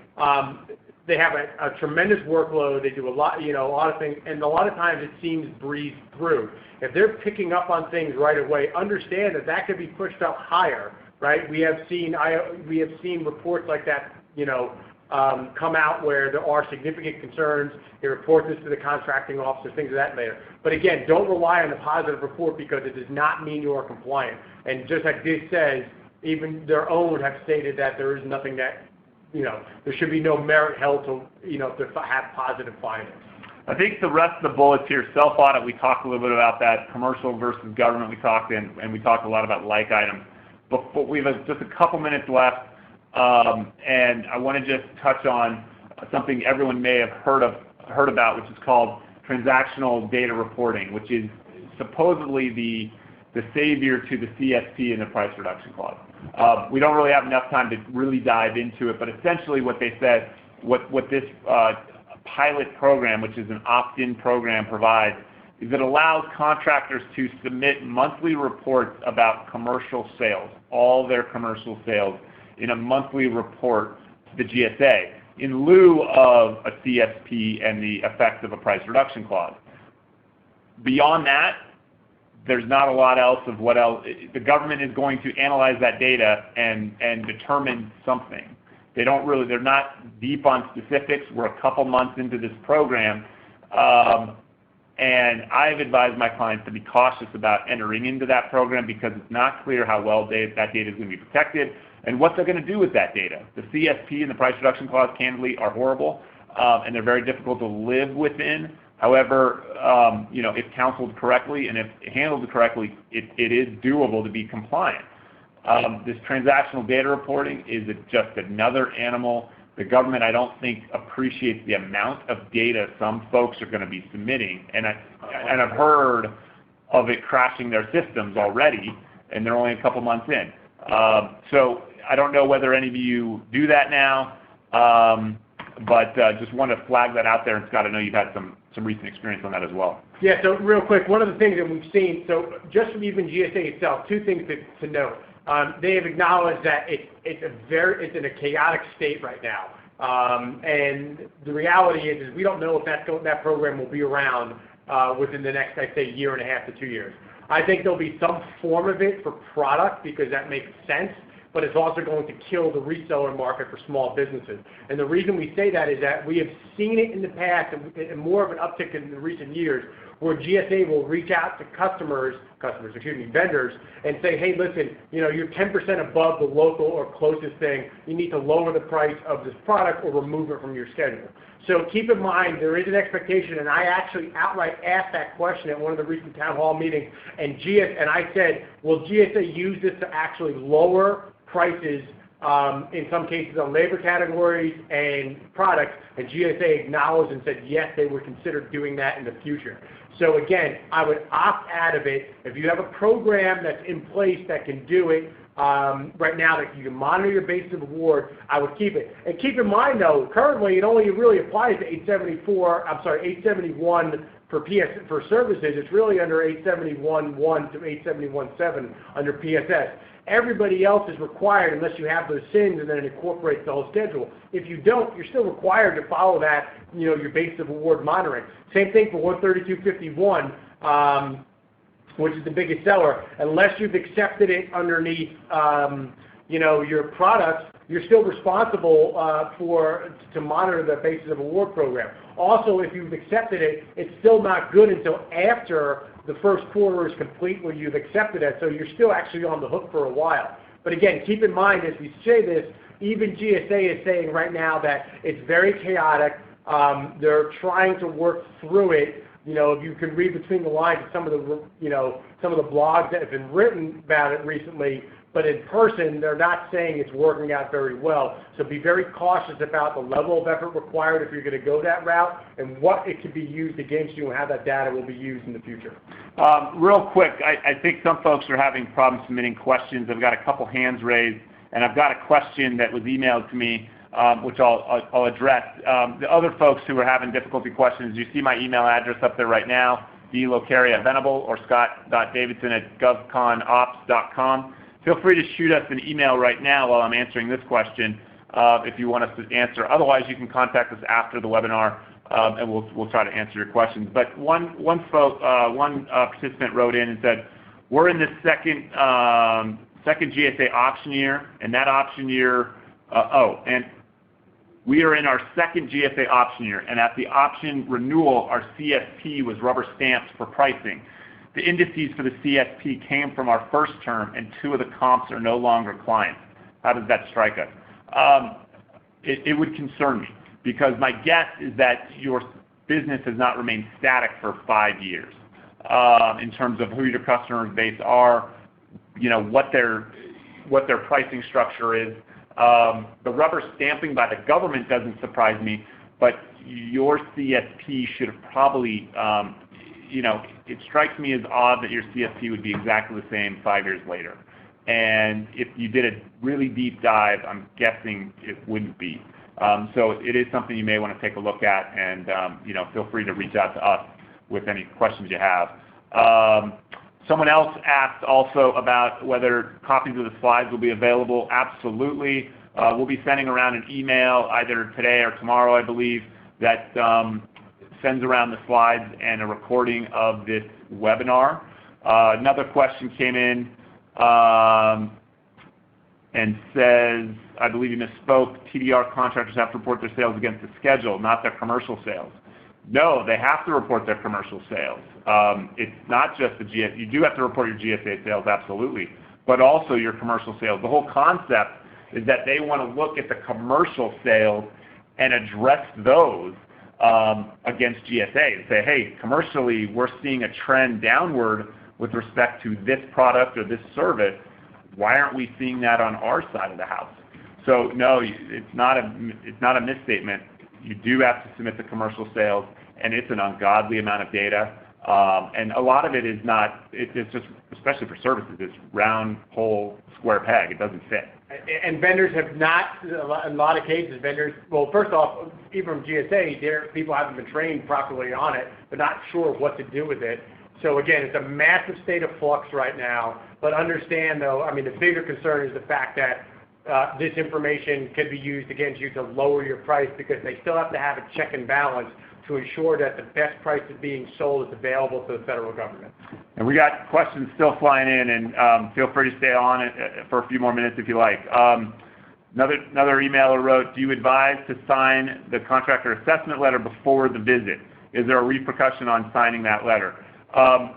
they have a tremendous workload. They do a lot of things, and a lot of times it seems breezed through. If they're picking up on things right away, understand that could be pushed up higher right? We have seen reports like that, come out where there are significant concerns. They report this to the contracting officer, things of that nature. But again, don't rely on the positive report because it does not mean you are compliant. And just like this says, even their own have stated that there is nothing that, there should be no merit held to, to have positive findings. I think the rest of the bullets here, self-audit, we talked a little bit about that, commercial versus government we talked, and we talked a lot about like items. But we have just a couple minutes left, and I want to just touch on something everyone may have heard about, which is called transactional data reporting, which is supposedly the savior to the CSP and the price reduction clause. We don't really have enough time to really dive into it, but essentially what they said, what this pilot program, which is an opt-in program, provides is it allows contractors to submit monthly reports about commercial sales, all their commercial sales, in a monthly report to the GSA in lieu of a CSP and the effects of a price reduction clause. Beyond that, there's not a lot else of what else. The government is going to analyze that data and determine something. They're not deep on specifics. We're a couple months into this program, and I've advised my clients to be cautious about entering into that program because it's not clear how well that data is going to be protected and what they're going to do with that data. The CSP and the price reduction clause, candidly, are horrible, and they're very difficult to live within. However, if counseled correctly and if handled correctly, it is doable to be compliant. This transactional data reporting is just another animal. The government, I don't think, appreciates the amount of data some folks are going to be submitting, and I've heard of it crashing their systems already, and they're only a couple months in. So I don't know whether any of you do that now, but just want to flag that out there, and Scott, I know you've had some recent experience on that as well. Yeah, so real quick, one of the things that we've seen, so just from even GSA itself, two things to note. They have acknowledged that it's in a chaotic state right now, and the reality is we don't know if that program will be around within the next, I'd say, year and a half to 2 years. I think there'll be some form of it for product because that makes sense, but it's also going to kill the reseller market for small businesses. And the reason we say that is that we have seen it in the past and more of an uptick in the recent years where GSA will reach out to vendors, and say, hey, listen, you're 10% above the local or closest thing. You need to lower the price of this product or remove it from your schedule. So keep in mind, there is an expectation, and I actually outright asked that question at one of the recent town hall meetings, and I said, will GSA use this to actually lower prices in some cases on labor categories and products? And GSA acknowledged and said, yes, they would consider doing that in the future. So again, I would opt out of it. If you have a program that's in place that can do it right now, that you can monitor your basis of award, I would keep it. And keep in mind, though, currently it only really applies to 871 for services. It's really under 871.1 to 871.7 under PSS. Everybody else is required, unless you have those SINs, and then it incorporates the whole schedule. If you don't, you're still required to follow that, your basis of award monitoring. Same thing for 132.51, which is the biggest seller. Unless you've accepted it underneath, your products, you're still responsible to monitor the basis of award program. Also, if you've accepted it, it's still not good until after the first quarter is complete where you've accepted it, so you're still actually on the hook for a while. But again, keep in mind, as we say this, even GSA is saying right now that it's very chaotic. They're trying to work through it. If you can read between the lines of some of the blogs that have been written about it recently, but in person, they're not saying it's working out very well. So be very cautious about the level of effort required if you're going to go that route and what it could be used against you and how that data will be used in the future. Real quick, I think some folks are having problems submitting questions. I've got a couple hands raised, and I've got a question that was emailed to me, which I'll address. The other folks who are having difficulty questions, you see my email address up there right now, dlocaria@venable or scott.davidson@govconops.com. Feel free to shoot us an email right now while I'm answering this question if you want us to answer. Otherwise, you can contact us after the webinar, and we'll try to answer your questions. But one participant wrote in and said, we're in the second GSA option year, and that option year, and we are in our second GSA option year, and at the option renewal, our CSP was rubber stamped for pricing. The indices for the CSP came from our first term, and 2 of the comps are no longer clients. How does that strike us? It would concern me, because my guess is that your business has not remained static for 5 years in terms of who your customer base are, what their pricing structure is. The rubber stamping by the government doesn't surprise me, but your CSP should have probably, it strikes me as odd that your CSP would be exactly the same 5 years later. And if you did a really deep dive, I'm guessing it wouldn't be. So it is something you may want to take a look at, and feel free to reach out to us with any questions you have. Someone else asked also about whether copies of the slides will be available. Absolutely. We'll be sending around an email either today or tomorrow, I believe, that sends around the slides and a recording of this webinar. Another question came in and says, I believe you misspoke, TDR contractors have to report their sales against the schedule, not their commercial sales. No, they have to report their commercial sales. It's not just the GSA. You do have to report your GSA sales, absolutely, but also your commercial sales. The whole concept is that they want to look at the commercial sales and address those against GSA and say, hey, commercially, we're seeing a trend downward with respect to this product or this service. Why aren't we seeing that on our side of the house? So no, it's not a misstatement. You do have to submit the commercial sales, and it's an ungodly amount of data. And a lot of it is not, it's just, especially for services, it's round, hole, square peg. It doesn't fit. And vendors have not, in a lot of cases, well, first off, even from GSA, people haven't been trained properly on it. They're not sure what to do with it. So again, it's a massive state of flux right now. But understand, though, I mean, the bigger concern is the fact that this information could be used against you to lower your price, because they still have to have a check and balance to ensure that the best price is being sold is available to the federal government. And we got questions still flying in, and feel free to stay on it for a few more minutes if you like. Another emailer wrote, do you advise to sign the contractor assessment letter before the visit? Is there a repercussion on signing that letter?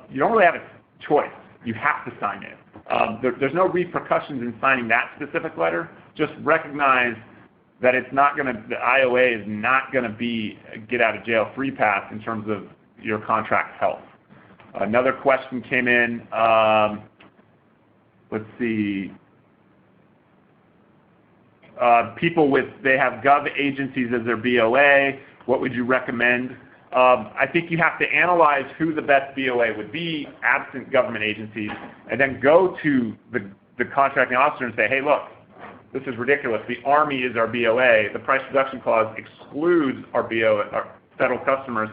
You don't really have a choice. You have to sign it. There's no repercussions in signing that specific letter. Just recognize that it's not going to, the IOA is not going to be a get out of jail free pass in terms of your contract health. Another question came in. Let's see. People they have gov agencies as their BOA. What would you recommend? I think you have to analyze who the best BOA would be, absent government agencies, and then go to the contracting officer and say, hey, look, this is ridiculous. The Army is our BOA. The price reduction clause excludes our BOA, our federal customers,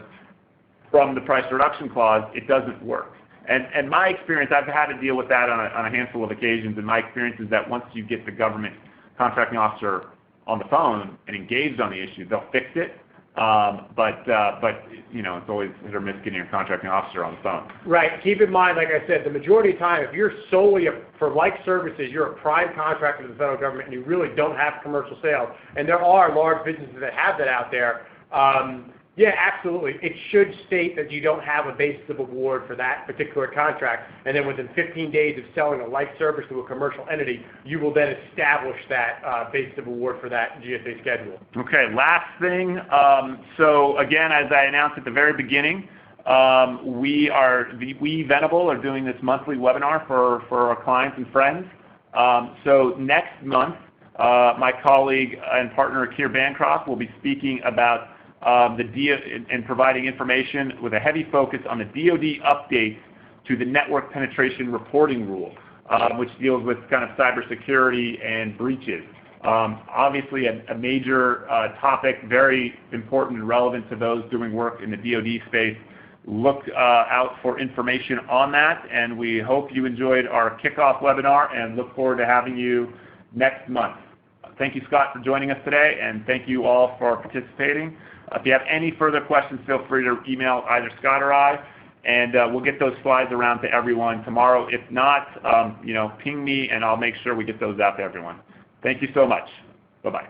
from the price reduction clause. It doesn't work. And my experience, I've had to deal with that on a handful of occasions, and my experience is that once you get the government contracting officer on the phone and engaged on the issue, they'll fix it. But it's always hit or miss getting your contracting officer on the phone. Right. Keep in mind, like I said, the majority of the time, if you're solely for like services, you're a prime contractor to the federal government, and you really don't have commercial sales. And there are large businesses that have that out there. Yeah, absolutely. It should state that you don't have a basis of award for that particular contract, and then within 15 days of selling a like service to a commercial entity, you will then establish that basis of award for that GSA schedule. Okay, last thing. So again, as I announced at the very beginning, we Venable are doing this monthly webinar for our clients and friends. So next month, my colleague and partner Keir Bancroft will be speaking about and providing information with a heavy focus on the DoD updates to the network penetration reporting rule, which deals with kind of cybersecurity and breaches. Obviously a major topic, very important and relevant to those doing work in the DoD space. Look out for information on that, and we hope you enjoyed our kickoff webinar and look forward to having you next month. Thank you, Scott, for joining us today, and thank you all for participating. If you have any further questions, feel free to email either Scott or I. and we'll get those slides around to everyone tomorrow. If not, ping me, and I'll make sure we get those out to everyone. Thank you so much. Bye-bye.